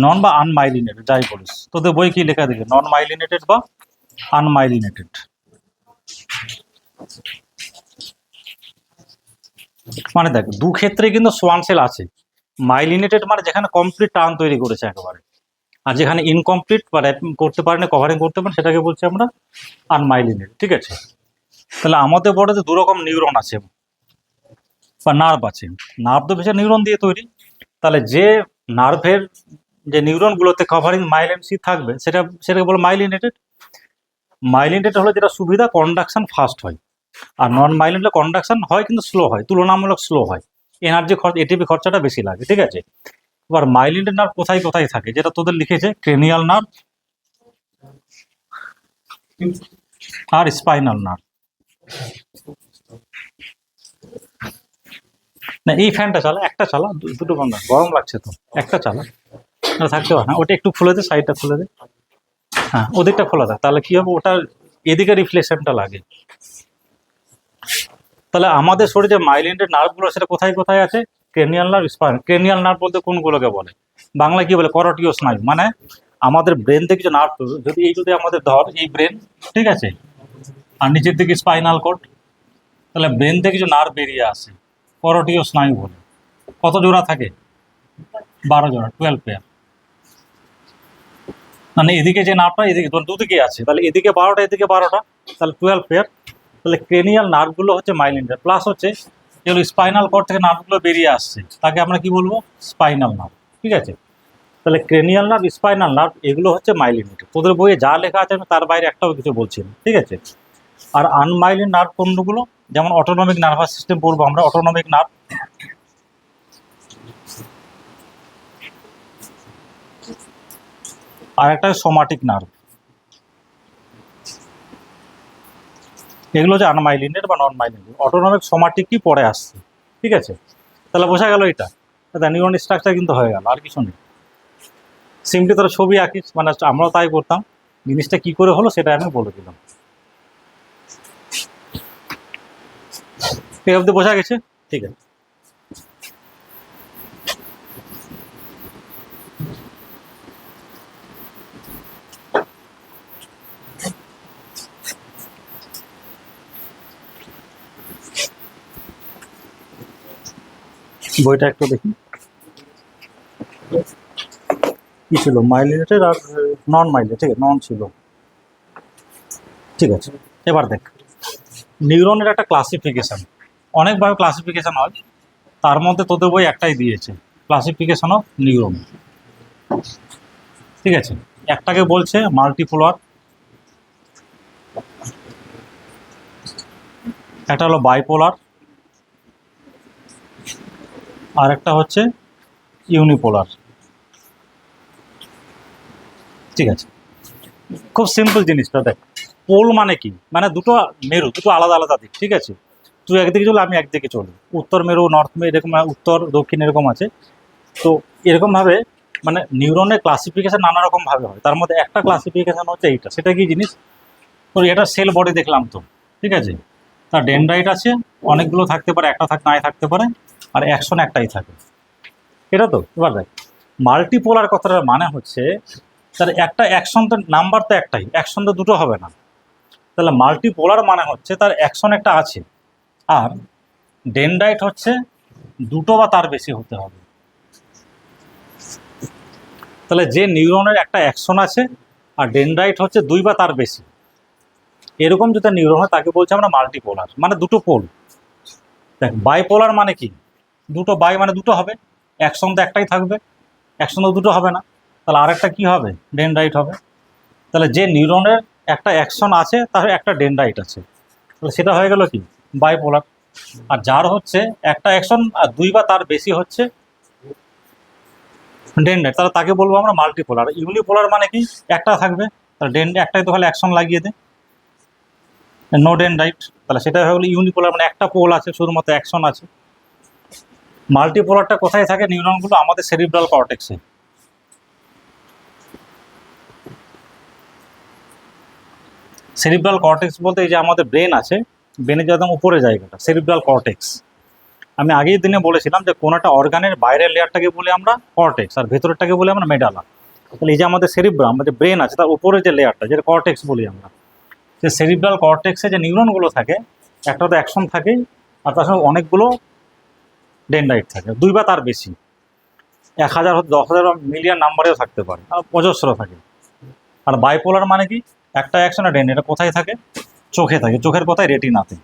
নন বা আনমাইলিনেটেড, যাই বলিস। তোদের বই কি লেখা দেখে, নন মাইলিনেটেড বা আনমাইলিনেটেড। মানে দেখ দু ক্ষেত্রে কিন্তু সোয়ান সেল আছে। মাইলিনেটেড মানে যেখানে কমপ্লিট টার্ন তৈরি করেছে একেবারে, আর যেখানে ইনকমপ্লিট বা র্যাপিং করতে পারে না, কভারিং করতে পারে, সেটাকে বলছি আমরা আনমাইলিনেটেড। ঠিক আছে, তাহলে আমাদের বডিতে দু রকম নিউরন আছে বা নার্ভ আছে। নার্ভ তো বেশি নিউরন দিয়ে তৈরি, তাহলে যে নার্ভের যে নিউরনগুলোতে কভারিং মাইলিন সি থাকবে, সেটাকে বলে মাইলিনেটেড। মাইলিনেটেড হলে যেটা সুবিধা, কন্ডাকশন ফাস্ট হয়। আর নন মাইলিনেটেড কন্ডাকশন হয় কিন্তু স্লো হয়, তুলনামূলক স্লো হয়, এনার্জি এটিপি খরচাটা বেশি লাগে। ঠিক আছে, এবার মাইলিনেটেড নার্ভ কোথায় কোথায় থাকে, যেটা তোদের লিখেছে, ক্রেনিয়াল নার্ভ আর স্পাইনাল নার্ভ। না এই ফ্যানটা চালা, একটা চালা, দুটো বন্ধ, গরম লাগছে তো, একটা চালা, থাকতে পারে না। ওটা একটু খুলে দে, সাইডটা খুলে দে, হ্যাঁ ওদিকটা খোলা থাক, তাহলে কি হবে, ওটার এদিকে রিফ্লেকশনটা লাগে। তাহলে আমাদের শরীরে মাইলিনেটেড নার্ভগুলো সেটা কোথায় কোথায় আছে, cranial nerve, spinal. Cranial nerve বলতে কোনগুলোকে বলে, বাংলা কি বলে, করটিও স্নায়ু। মানে আমাদের ব্রেন থেকে কিছু নার্ভ, যদি এই যদি আমাদের ধর এই ব্রেন, ঠিক আছে, আর নিচের দিকে স্পাইনাল কর্ড, তাহলে ব্রেন থেকে কিছু নার্ভ বেরিয়ে আসে, করটিও স্নায়ু বলে। কত জোড়া থাকে, 12 জোড়া, 12 পেয়ার। মানে এদিকে যে নার্ভটা, এদিকে দুদিকে আছে, তাহলে এদিকে 12টা, এদিকে 12টা, তাহলে 12 পেয়ার। তাহলে ক্রেনিয়াল নার্ভগুলো হচ্ছে মাইলিনেটেড, প্লাস হচ্ছে যেগুলো স্পাইনাল কর্ড থেকে নার্ভগুলো বেরিয়ে আসছে, তাকে আমরা কি বলবো, স্পাইনাল নার্ভ। ঠিক আছে, তাহলে ক্রেনিয়াল নার্ভ, স্পাইনাল নার্ভ, এগুলো হচ্ছে মাইলিনেটেড। তোদের বইয়ে যা লেখা আছে আমি তার বাইরে একটাও কিছু বলছি না। ঠিক আছে, আর আনমাইলিন নার্ভ কোনগুলো, যেমন অটোনমিক নার্ভাস সিস্টেম পড়বো আমরা, অটোনমিক নার্ভ, আর একটা সোমাটিক নার্ভ, এগুলো হচ্ছে আনমাইলিনেটেড বা নন মাইলিনেটেড। অটোনমিক সোমাটিক কি পরে আসছে। ঠিক আছে, তাহলে বোঝা গেল এটা, নিউরন স্ট্রাকচার কিন্তু হয়ে গেল, আর কিছু নেই। সিম্পলি তোরা ছবি আঁকিস, মানে আমরাও তাই করতাম, জিনিসটা কি করে হলো সেটা আমি বলে দিলাম। এই অবধি বোঝা গেছে? ঠিক আছে, বইটা একটু দেখি কি ছিল, মাইলিনেটেড আর নন মাইলিনেটেড। ঠিক আছে, নন ছিল। ঠিক আছে, এবার দেখ নিউরনের একটা ক্লাসিফিকেশন, অনেকভাবে ক্লাসিফিকেশন হয়, তার মধ্যে তোদের বই একটাই দিয়েছে, ক্লাসিফিকেশন অফ নিউরন। ঠিক আছে, একটাকে বলছে মাল্টিপোলার, একটা হলো বাইপোলার, আর একটা হচ্ছে ইউনিপোলার। ঠিক আছে, খুব সিম্পল জিনিসটা দেখ। পোল মানে কি, মানে দুটো মেরু, দুটো আলাদা আলাদা দিক। ঠিক আছে, তুই একদিকে চলে, আমি একদিকে চলি, উত্তর মেরু নর্থ মেরু এরকম, উত্তর দক্ষিণ এরকম আছে। তো এরকমভাবে মানে নিউরনের ক্লাসিফিকেশন নানা রকম ভাবে হয়, তার মধ্যে একটা ক্লাসিফিকেশন হচ্ছে এইটা। সেটা কি জিনিস? তো এটা সেল বডি দেখলাম তো, ঠিক আছে, তার ডেনড্রাইট আছে, অনেকগুলো থাকতে পারে, একটা নাই থাকতে পারে, আর অ্যাকশন একটাই থাকে। এটা তো এবার দেখ, মাল্টিপোলার কথাটার মানে হচ্ছে তার একটা অ্যাকশন, তো নাম্বার তো একটাই, অ্যাকশন তো দুটো হবে না। তাহলে মাল্টিপোলার মানে হচ্ছে তার অ্যাকশন একটা আছে, আর ডেনড্রাইট হচ্ছে দুটো বা তার বেশি হতে হবে। তাহলে যে নিউরনের একটা অ্যাকশন আছে আর ডেনড্রাইট হচ্ছে দুই বা তার বেশি, এরকম যদি নিউরন হয় তাকে বলছি আমরা মাল্টিপোলার, মানে দুটো পোল। দেখ, বাইপোলার মানে কি, দুটো বাই মানে দুটো হবে, অ্যাকশন তো একটাই থাকবে, অ্যাকশন তো দুটো হবে না, তাহলে আরেকটা কি হবে? ডেনড্রাইট হবে। তাহলে যে নিউরনের একটা অ্যাকশন আছে তার একটা ডেনড্রাইট আছে, তাহলে সেটা হয়ে গেল কি? বাইপোলার। আর যার হচ্ছে একটা অ্যাকশন আর দুই বা তার বেশি হচ্ছে ডেনড্রাইট, তাহলে তাকে বলবো আমরা মাল্টিপোলার। ইউনিপোলার মানে কি, একটা থাকবে, তাহলে একটাই তো খালি অ্যাকশন লাগিয়ে দে, নো ডেনড্রাইট, তাহলে সেটা হয়ে গেলো ইউনিপোলার, মানে একটা পোল আছে শুধুমাত্র অ্যাকশন আছে। মাল্টিপোলারটা কোথায় থাকে? নিউরনগুলো আমাদের সেরিব্রাল কর্টেক্সে। সেরিব্রাল কর্টেক্স বলতে এই যে আমাদের ব্রেন আছে, ব্রেনের যে একদম উপরে জায়গাটা সেরিব্রাল কর্টেক্স। আমি আগের দিনে বলেছিলাম যে কোনো একটা অর্গানের বাইরের লেয়ারটাকে বলি আমরা কর্টেক্স, আর ভেতরেরটাকে বলি আমরা মেডালা। তাহলে এই যে আমাদের সেরিব্রাম, আমাদের ব্রেন আছে, তার উপরে যে লেয়ারটা যেটা কর্টেক্স বলি আমরা, যে সেরিব্রাল কর্টেক্সে যে নিউরনগুলো থাকে, একটা তো অ্যাকশন থাকে, আর তার সঙ্গে অনেকগুলো ডেনড্রাইট থাকে, দুই বা তার বেশি, 1000, 10,000, মিলিয়ন নাম্বারেও থাকতে পারে, আর অজস্র থাকে। আর বাইপোলার মানে কি, একটা অ্যাকশন আর ডেনড্রাইট। এটা কোথায় থাকে? চোখে থাকে। চোখের কোথায়? রেটিনাতে,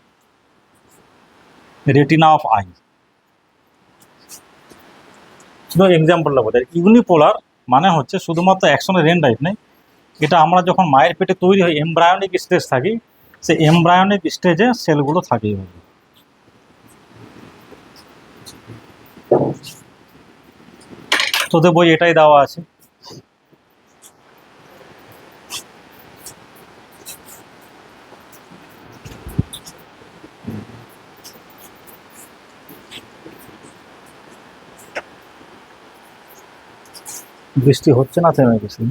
রেটিনা অফ আই। শুধু এক্সাম্পলটা বোঝায়। ইউনিপোলার মানে হচ্ছে শুধুমাত্র অ্যাকশনের ডেনড্রাইট নেই, এটা আমরা যখন মায়ের পেটে তৈরি হয়, এমব্রায়োনিক স্টেজ থাকি, সেই এমব্রায়োনিক স্টেজে সেলগুলো থাকে। তোদের বই এটাই দেওয়া আছে। বৃষ্টি হচ্ছে না, থেমে গেছে।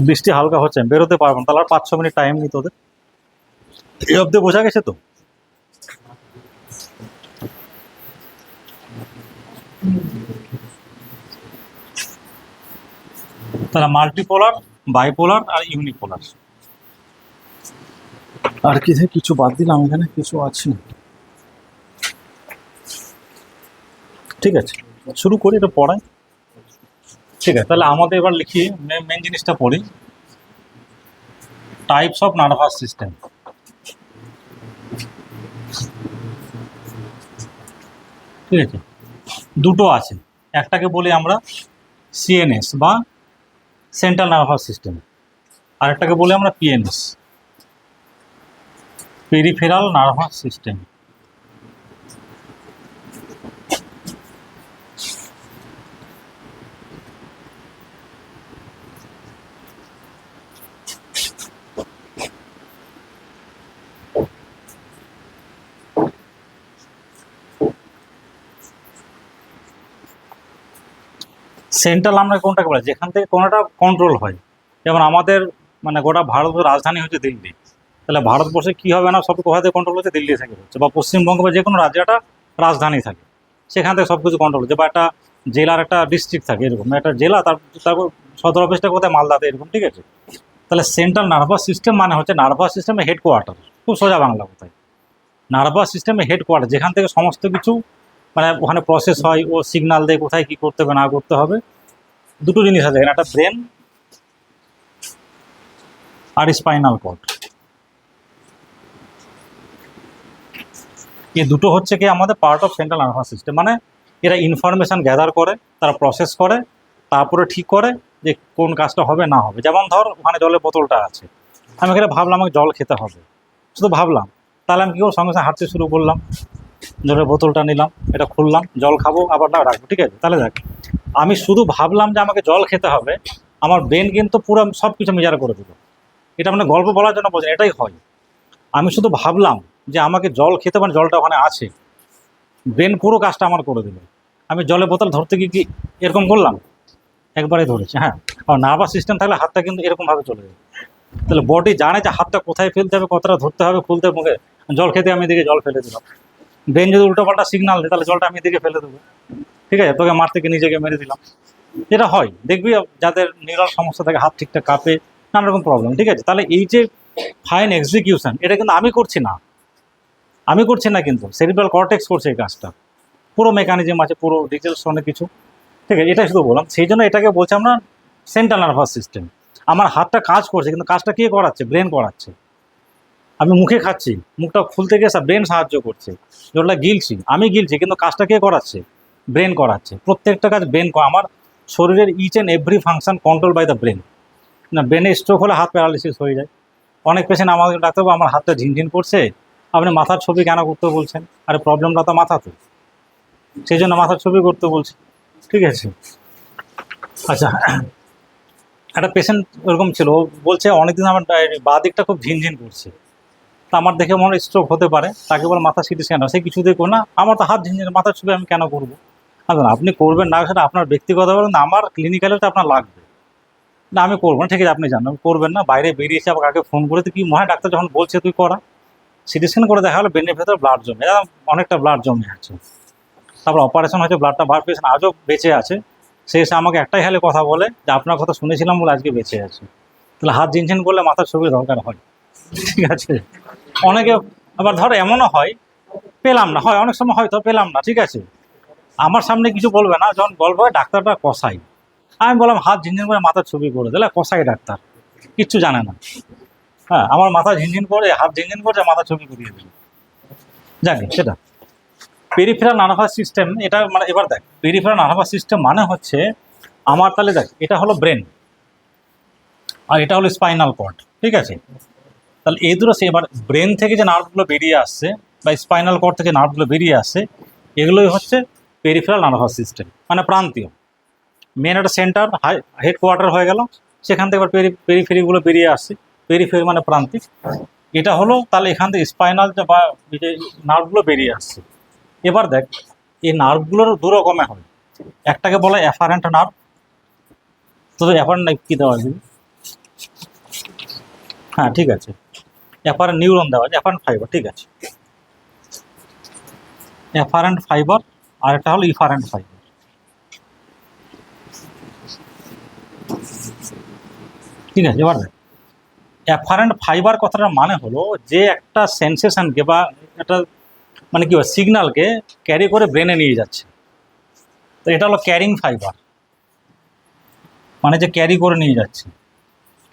বৃষ্টি হালকা হচ্ছে, বেরোতে পারবো না, তাহলে আর 5-6 মিনিট টাইম নিই তোদের। এই অব্দি বোঝা গেছে তো? তাহলে মাল্টিপোলার, বাইপোলার আর ইউনিপোলার। আর কিছু বাদ দিলাম? এখানে কিছু আছে? ঠিক আছে, শুরু করি, এটা পড়াই। ঠিক আছে, তাহলে আমাদের এবার লিখি, মেন জিনিসটা পড়ি। Types of nervous system. ঠিক আছে, দুটো আছে, একটাকে বলি আমরা সিএনএস বা সেন্ট্রাল নার্ভাস সিস্টেম, আরেকটাকে বলি আমরা PNS, peripheral nervous system. Central আমরা কোনটাকে বলি? যেখান থেকে কোনোটা কন্ট্রোল হয়। যেমন আমাদের মানে গোটা ভারতের রাজধানী হচ্ছে দিল্লি, তাহলে ভারতবর্ষে কী হবে না, সব কোথা থেকে কন্ট্রোল হচ্ছে? দিল্লি থেকে হচ্ছে। বা পশ্চিমবঙ্গ বা যে কোনো রাজ্যে একটা রাজধানী থাকে, সেখান থেকে সব কিছু কন্ট্রোল হচ্ছে। বা একটা জেলার একটা ডিস্ট্রিক্ট থাকে, এরকম একটা জেলা, তারপর সদর অফিসটা কোথায়? মালদাতে, এরকম। ঠিক আছে, তাহলে সেন্ট্রাল নার্ভাস সিস্টেম মানে হচ্ছে নার্ভাস সিস্টেমের হেডকোয়ার্টার। খুব সোজা বাংলা কোথায়, নার্ভাস সিস্টেমের হেডকোয়ার্টার, যেখান থেকে সমস্ত কিছু মানে ওখানে প্রসেস হয়, ও সিগনাল দেয় কোথায় কী করতে হবে না করতে হবে। দুটো জিনিস আছে এখানে, একটা ব্রেন আর স্পাইনাল কর্ড। এই দুটো হচ্ছে কি আমাদের part of central nervous system. মানে এরা ইনফরমেশান গ্যাদার করে, তারা প্রসেস করে, তারপরে ঠিক করে যে কোন কাজটা হবে না হবে। যেমন ধর ওখানে জলের বোতলটা আছে, আমি এখানে ভাবলাম আমাকে জল খেতে হবে, শুধু ভাবলাম, তাহলে আমি কী করবো, সঙ্গে সঙ্গে হাঁটতে শুরু করলাম, জলের বোতলটা নিলাম, এটা খুললাম, জল খাবো, আবার না রাখবো, ঠিক আছে। তাহলে দেখ, আমি শুধু ভাবলাম যে আমাকে জল খেতে হবে, আমার ব্রেন কিন্তু পুরো সব কিছু মেজার করে দিল। এটা মানে গল্প বলার জন্য বোঝেন, এটাই হয়। আমি শুধু ভাবলাম যে আমাকে জল খেতে, মানে জলটা ওখানে আছে, ব্রেন পুরো কাজটা আমার করে দিল। আমি জলের বোতল ধরতে গিয়ে কি এরকম করলাম, একবারে ধরেছি, হ্যাঁ। আর নার্ভাস সিস্টেম থাকলে হাতটা কিন্তু এরকমভাবে চলে যাবে। তাহলে বডি জানে যে হাতটা কোথায় ফেলতে হবে, কতটা ধরতে হবে, খুলতে মুখে। জল খেতে আমি এদিকে জল ফেলে দিলাম, ব্রেন যদি উল্টোপাল্টা সিগনাল দেয় তাহলে জলটা আমি এদিকে ফেলে দেবো, ঠিক আছে, তোকে মার থেকে নিজেকে মেরে দিলাম। এটা হয়, দেখবি যাদের নিউরাল সমস্যা থাকে, হাত ঠিকঠাক কাঁপে, নানা রকম প্রবলেম, ঠিক আছে। তাহলে এই যে ফাইন এক্সিকিউশন, এটা কিন্তু আমি করছি না, কিন্তু সেরিব্রাল কর্টেক্স করছে এই কাজটা, পুরো মেকানিজম আছে, পুরো ডিটেলস অনেক কিছু, ঠিক আছে। এটা শুধু বললাম, সেই জন্য এটাকে বলছি আমরা সেন্ট্রাল নার্ভাস সিস্টেম। আমার হাতটা কাজ করছে, কিন্তু কাজটা কে করাচ্ছে, ব্রেন করাচ্ছে। আমি মুখে খাচ্ছি, মুখটা খুলতে গিয়ে ব্রেন সাহায্য করছে, জলটা গিলছি, আমি গিলছি, কিন্তু কাজটা কে করাচ্ছে, ব্রেন করাচ্ছে। প্রত্যেকটা কাজ ব্রেন, আমার শরীরের each and every function control by the brain. না, ব্রেনে স্ট্রোক হলে হাত প্যারালিসিস হয়ে যায়। অনেক পেশেন্ট আমাকে ডাক্তারবাবু আমার হাতটা ঝিনঝিন করছে, আপনি মাথার ছবি কেন করতে বলছেন? আরে প্রবলেমটা তো মাথাতে, সেই জন্য মাথার ছবি করতে বলছি, ঠিক আছে। আচ্ছা, একটা পেশেন্ট ওরকম ছিল, ও বলছে অনেকদিন আমার বাঁ দিকটা খুব ঝিনঝিন করছে, তা আমার দেখে মনে হয় স্ট্রোক হতে পারে, তাকে বলে মাথা সিটি স্ক্যান, সে কিছুতেই করো না, আমার তো হাত ঝিনঝিন, মাথার ছবি আমি কেন করবো? আচ্ছা, আপনি করবেন না সেটা আপনার ব্যক্তিগত ব্যাপার, কিন্তু আমার ক্লিনিক্যালে তো আপনার লাগবে না, আমি করবো না, ঠিক আছে, আপনি জানেন করবেন না, বাইরে বেরিয়েছে, আবার কাকে ফোন করে, তো কি মনে হয় ডাক্তার যখন বলছে তুই করা, সিটি স্ক্যান করে দেখা হলো ব্রেনের ভেতর ব্লাড জমে, অনেকটা ব্লাড জমে আছে, তারপর অপারেশন হয়েছে, ব্লাডটা বার পেয়েছেন, আজও বেঁচে আছে। সে এসে আমাকে একটাই হালে কথা বলে যে আপনার কথা শুনেছিলাম বলে আজকে বেঁচে আছে। তাহলে হাত ঝিনঝিন করলে মাথার ছবির দরকার হয়, ঠিক আছে। অনেকে আবার ধর এমনও হয় পেলাম না, হয় অনেক সময় হয়তো পেলাম না, ঠিক আছে, আমার সামনে কিছু বলবে না, যখন গল্প হয় ডাক্তারটা কষাই, আমি বললাম হাত ঝিনঝিন করে মাথার ছবি করে দিলে, কষাই ডাক্তার কিচ্ছু জানে না, হ্যাঁ, আমার মাথা ঝিনঝিন করে, হাত ঝিনঝিন করছে, মাথা ছবি করিয়ে দিল, জানি সেটা পেরিফেরাল নার্ভাস সিস্টেম। এটা মানে এবার দেখ, পেরিফেরাল নার্ভাস সিস্টেম মানে হচ্ছে আমার, তাহলে দেখ, এটা হলো ব্রেন আর এটা হলো স্পাইনাল কর্ড, ঠিক আছে। তাহলে এই দুটো সে, এবার ব্রেন থেকে যে নার্ভগুলো বেরিয়ে আসছে বা স্পাইনাল কর্ড থেকে নার্ভগুলো বেরিয়ে আসছে, এগুলোই হচ্ছে পেরিফেরাল নার্ভাস সিস্টেম, মানে প্রান্তীয়। মেন একটা সেন্টার হেডকোয়ার্টার হয়ে গেল, সেখান থেকে এবার পেরিফেরিগুলো বেরিয়ে আসছে, পেরিফেরি মানে প্রান্তিক, এটা হলো। তাহলে এখান থেকে স্পাইনাল বা যে নার্ভগুলো বেরিয়ে আসছে। এবার দেখ, এই নার্ভগুলোর দু রকমের হয়, একটাকে বলা হয় অ্যাফারেন্ট নার্ভ, তো অ্যাফারেন্ট কী দেওয়া আছে, হ্যাঁ ঠিক আছে, অ্যাফারেন্ট নিউরন দেওয়া আছে, অ্যাফারেন্ট ফাইবার, ঠিক আছে, অ্যাফারেন্ট ফাইবার, আর একটা হলো ইফারেন্ট ফাইবার। ঠিক আছে, এবার দেখ, অ্যাফারেন্ট ফাইবার কথাটার মানে হলো যে একটা সেন্সেশনকে বা একটা মানে কী হয় সিগন্যালকে ক্যারি করে ব্রেনে নিয়ে যাচ্ছে, তো এটা হলো ক্যারিং ফাইবার, মানে যে ক্যারি করে নিয়ে যাচ্ছে,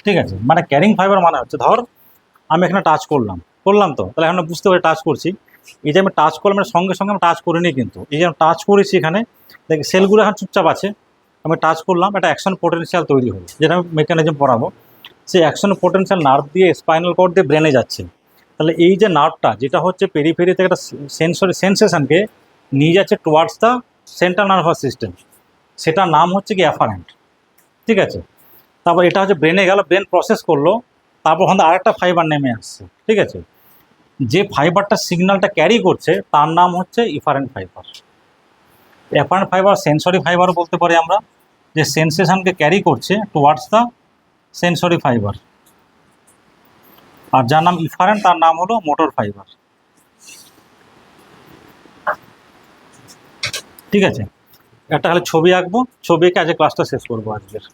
ঠিক আছে। মানে ক্যারিং ফাইবার মানে হচ্ছে, ধর আমি এখানে টাচ করলাম তো, তাহলে এখন বুঝতে পারি টাচ করছি, এই যে আমি টাচ করলাম মানে সঙ্গে সঙ্গে আমি টাচ করিনি, কিন্তু এই যে আমি টাচ করেছি এখানে দেখ সেলগুলো এখন চুপচাপ আছে, আমি টাচ করলাম, একটা অ্যাকশন পোটেনশিয়াল তৈরি হলো, যেটা আমি মেকানিজম পড়াবো, সেই অ্যাকশন পোটেনশিয়াল নার্ভ দিয়ে স্পাইনাল কর্ড দিয়ে ব্রেনে যাচ্ছে। তাহলে এই যে নার্ভটা, যেটা হচ্ছে পেরিফেরি থেকে একটা সেন্সেশনকে নিয়ে যাচ্ছে towards the central nervous system, সেটার নাম হচ্ছে কি অ্যাফারেন্ট, ঠিক আছে। তারপর এটা হচ্ছে ব্রেনে গেল, ব্রেন প্রসেস করলো, তারপর ওখানে আরেকটা ফাইবার নেমে আসছে, ঠিক আছে। যে ফাইবারটা সিগন্যালটা ক্যারি করছে তার নাম হচ্ছে efferent fiber. Afferent fiber sensory ফাইবারও বলতে পারি আমরা, যে সেন্সেশনকে ক্যারি করছে টুয়ার্ডস দ্য সেন্সরি ফাইবার, আর যার নাম ইফারেন্ট তার নাম হলো মোটর ফাইবার, ঠিক আছে। একটা খালি ছবি আঁকবো, ছবি এঁকে আজকে ক্লাসটা শেষ করবো আজকের।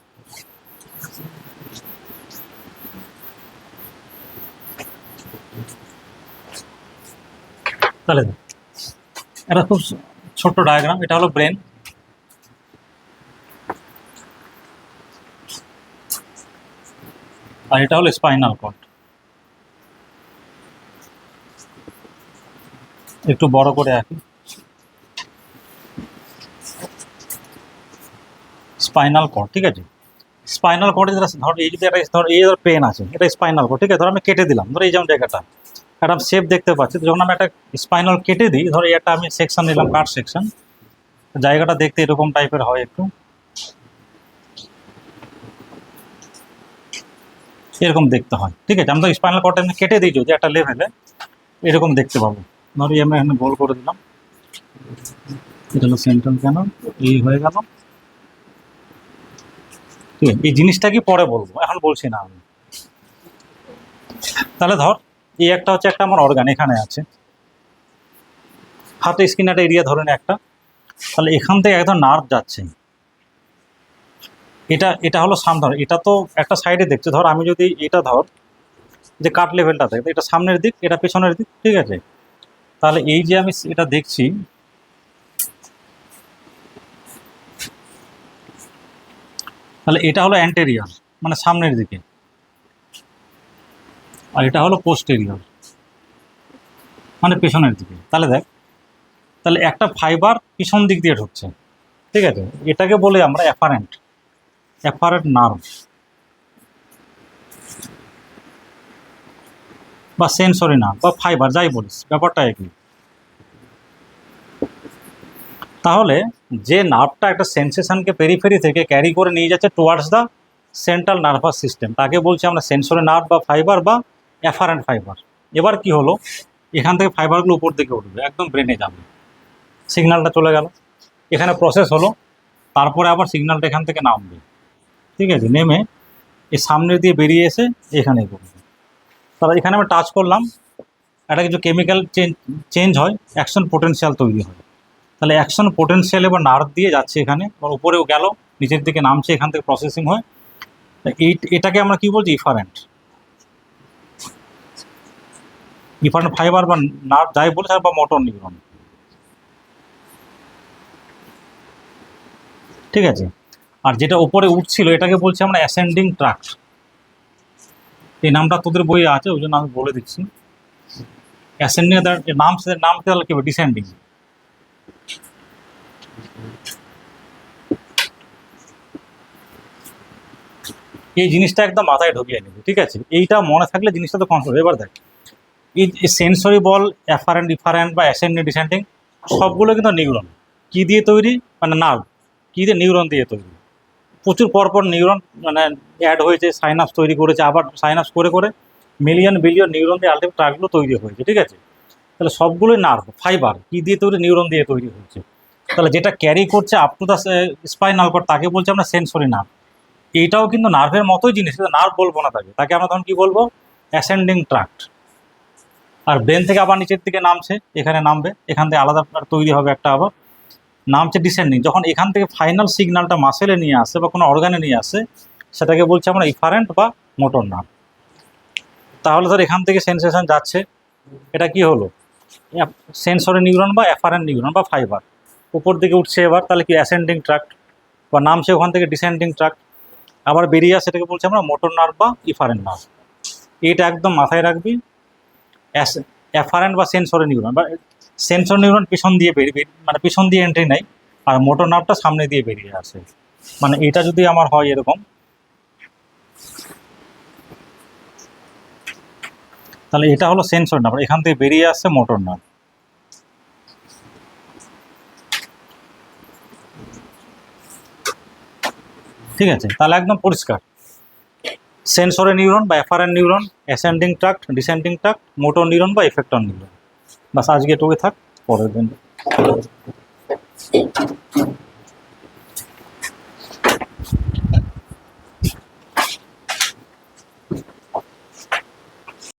তাহলে এটা খুব ছোট্ট ডায়াগ্রাম, এটা হলো ব্রেন, আর এটা হলো স্পাইনাল কর্ড। একটু বড় করে আঁকি, স্পাইনাল কর্ড, ঠিক আছে। স্পাইনাল কর্ডে ধর এই যদি একটা ধর এই ধর পেন আছে, এটা স্পাইনাল কর্ড, ঠিক আছে। ধর আমি কেটে দিলাম, ধর এই যেমন জায়গাটা একটা শেপ দেখতে পাচ্ছি, তো যখন আমি একটা স্পাইনাল কেটে দিই, ধর এই একটা আমি সেকশন নিলাম, কাট সেকশন, জায়গাটা দেখতে এরকম টাইপের হয় একটু, এরকম দেখতে হয়, ঠিক আছে। আমি তো স্পাইনাল কর্ডটা এমনি কেটে দিই যদি একটা লেভেলে, এরকম দেখতে পাবো। ধরি আমি এখানে গোল করে দিলাম, এটা হলো সেন্ট্রাল কেন এই হয়ে গেল, ঠিক আছে। এই জিনিসটা কি পরে বলবো, এখন বলছি না আমি। তাহলে ধর এই একটা হচ্ছে একটা আমার অর্গান এখানে আছে, হাতে স্কিন একটা এরিয়া ধরেন একটা, তাহলে এখান থেকে একদম নার্ভ যাচ্ছে, এটা এটা হলো সামনে, ধর এটা তো একটা সাইডে দেখছে, ধর আমি যদি এটা ধর যে কাট লেভেলটা থাকে, এটা সামনের দিক, এটা পেছনের দিক, ঠিক আছে। তাহলে এই যে আমি এটা দেখছি, তাহলে এটা হলো অ্যান্টেরিয়র মানে সামনের দিকে, আর এটা হলো পোস্টেরিয়র মানে পেছনের দিকে। তাহলে দেখ, তাহলে একটা ফাইবার পিছন দিক দিয়ে ঢুকছে, ঠিক আছে। এটাকে বলে আমরা অ্যাপারেন্ট নার্ভ বা সেন্সরি নার্ভ বা ফাইবার, যাই বলিস, ব্যাপারটা একই। তাহলে যে নার্ভটা একটা সেন্সেশনকে পেরিফেরি থেকে ক্যারি করে নিয়ে যাচ্ছে towards the central nervous system, তাকে বলছি আমরা সেন্সরি নার্ভ বা ফাইবার বা অ্যাফারেন্ট ফাইবার। এবার কি হলো, এখান থেকে ফাইবারগুলো উপর দিকে উঠবে, একদম ব্রেনে যাবে, সিগন্যালটা চলে গেল, এখানে প্রসেস হলো, তারপরে আবার সিগন্যালটা এখান থেকে নামবে, ঠিক আছে, নেমে এই সামনের দিয়ে বেরিয়ে এসে এখানে করবে। তাহলে এখানে আমি টাচ করলাম, একটা কিছু কেমিক্যাল চেঞ্জ হয়, অ্যাকশন পোটেনশিয়াল তৈরি হয়। তাহলে অ্যাকশন পোটেনশিয়াল এবার নার্ভ দিয়ে যাচ্ছে এখানে, এবার উপরেও গেল, নিচের দিকে নামছে, এখান থেকে প্রসেসিং হয়। এটাকে আমরা কি বলছি, ইফারেন্ট ফাইবার বা নার্ভ যাই বলি, বা মোটর নিউরন, ঠিক আছে। আর যেটা উপরে উঠছিল এটাকে বলছি আমরা অ্যাসেন্ডিং ট্রাক্ট। এই নামটা তোদের বইয়ে আছে, ওই জন্য আমি বলে দিচ্ছি। অ্যাসেন্ডিং নাম তাহলে কি হবে, ডিসেন্ডিং। এই জিনিসটা একদম মাথায় ঢুকিয়ে নেবে, ঠিক আছে। এইটা মনে থাকলে জিনিসটা তো কনফার্ম। এবার দেখ, এই সেন্সরি বল, অ্যাফারেন্ট ইফারেন্ট বা অ্যাসেন্ডিং ডিসেন্ডিং সবগুলো কিন্তু নিউরন। কি দিয়ে তৈরি, মানে নার্ভ কি দিয়ে, নিউরন দিয়ে তৈরি। প্রচুর পরপর নিউরন মানে অ্যাড হয়েছে, সাইনাপস তৈরি করেছে, আবার সাইনাপস করে করে মিলিয়ন বিলিয়ন নিউরন দিয়ে আলটিমেট ট্রাকগুলো তৈরি হয়েছে, ঠিক আছে। তাহলে সবগুলোই নার্ভ ফাইবার কি দিয়ে তৈরি, নিউরন দিয়ে তৈরি হয়েছে। তাহলে যেটা ক্যারি করছে up to the spinal cord, তাকে বলছে আমরা সেন্সরি নার্ভ। এইটাও কিন্তু নার্ভের মতোই জিনিস, কিন্তু নার্ভ বলবো না তাকে আমরা তখন কি বলবো, অ্যাসেন্ডিং ট্রাক্ট। আর ব্রেন থেকে আবার নিচের দিকে নামছে, এখানে নামবে, এখান থেকে আলাদা তৈরি হবে একটা, আবার নামছে ডিসেন্ডিং। যখন এখান থেকে ফাইনাল সিগন্যালটা মাসেলে নিয়ে আসে বা কোনো অর্গানে নিয়ে আসে, সেটাকে বলছে আমরা ইফারেন্ট বা মোটর নার্ভ। তাহলে ধর এখান থেকে সেন্সেশন যাচ্ছে, এটা কি হলো, সেন্সরি নিউরন বা অ্যাফারেন্ট নিউরন বা ফাইবার, উপর দিকে উঠছে এবার, তাহলে কি অ্যাসেন্ডিং ট্রাক্ট, বা নামছে ওখান থেকে ডিসেন্ডিং ট্রাক্ট, আবার বেরিয়ে আসে, এটাকে বলছে আমরা মোটর নার্ভ বা ইফারেন্ট নার্ভ। এটা একদম মাথায় রাখবি। অ্যাফারেন্ট বা সেন্সরি নিউরন বা সেন্সর নিউরন পিছন দিয়ে বেরিয়ে, মানে পিছন দিয়ে এন্ট্রি নেয়, আর মোটর নার্ভটা সামনে দিয়ে বেরিয়ে আসে। মানে এটা যদি আমার হয় এরকম, তাহলে এটা হলো সেন্সর নার্ভ, এখান থেকে বেরিয়ে আসছে মোটর নার্ভ। ঠিক আছে, তাহলে একদম পরিষ্কার। সেন্সরি নিউরন বা afferent neuron, ascending tract, descending tract, motor neuron বা এফেক্টর নিউরন। বাস আজকে এটুকুই থাক, পরের দিন।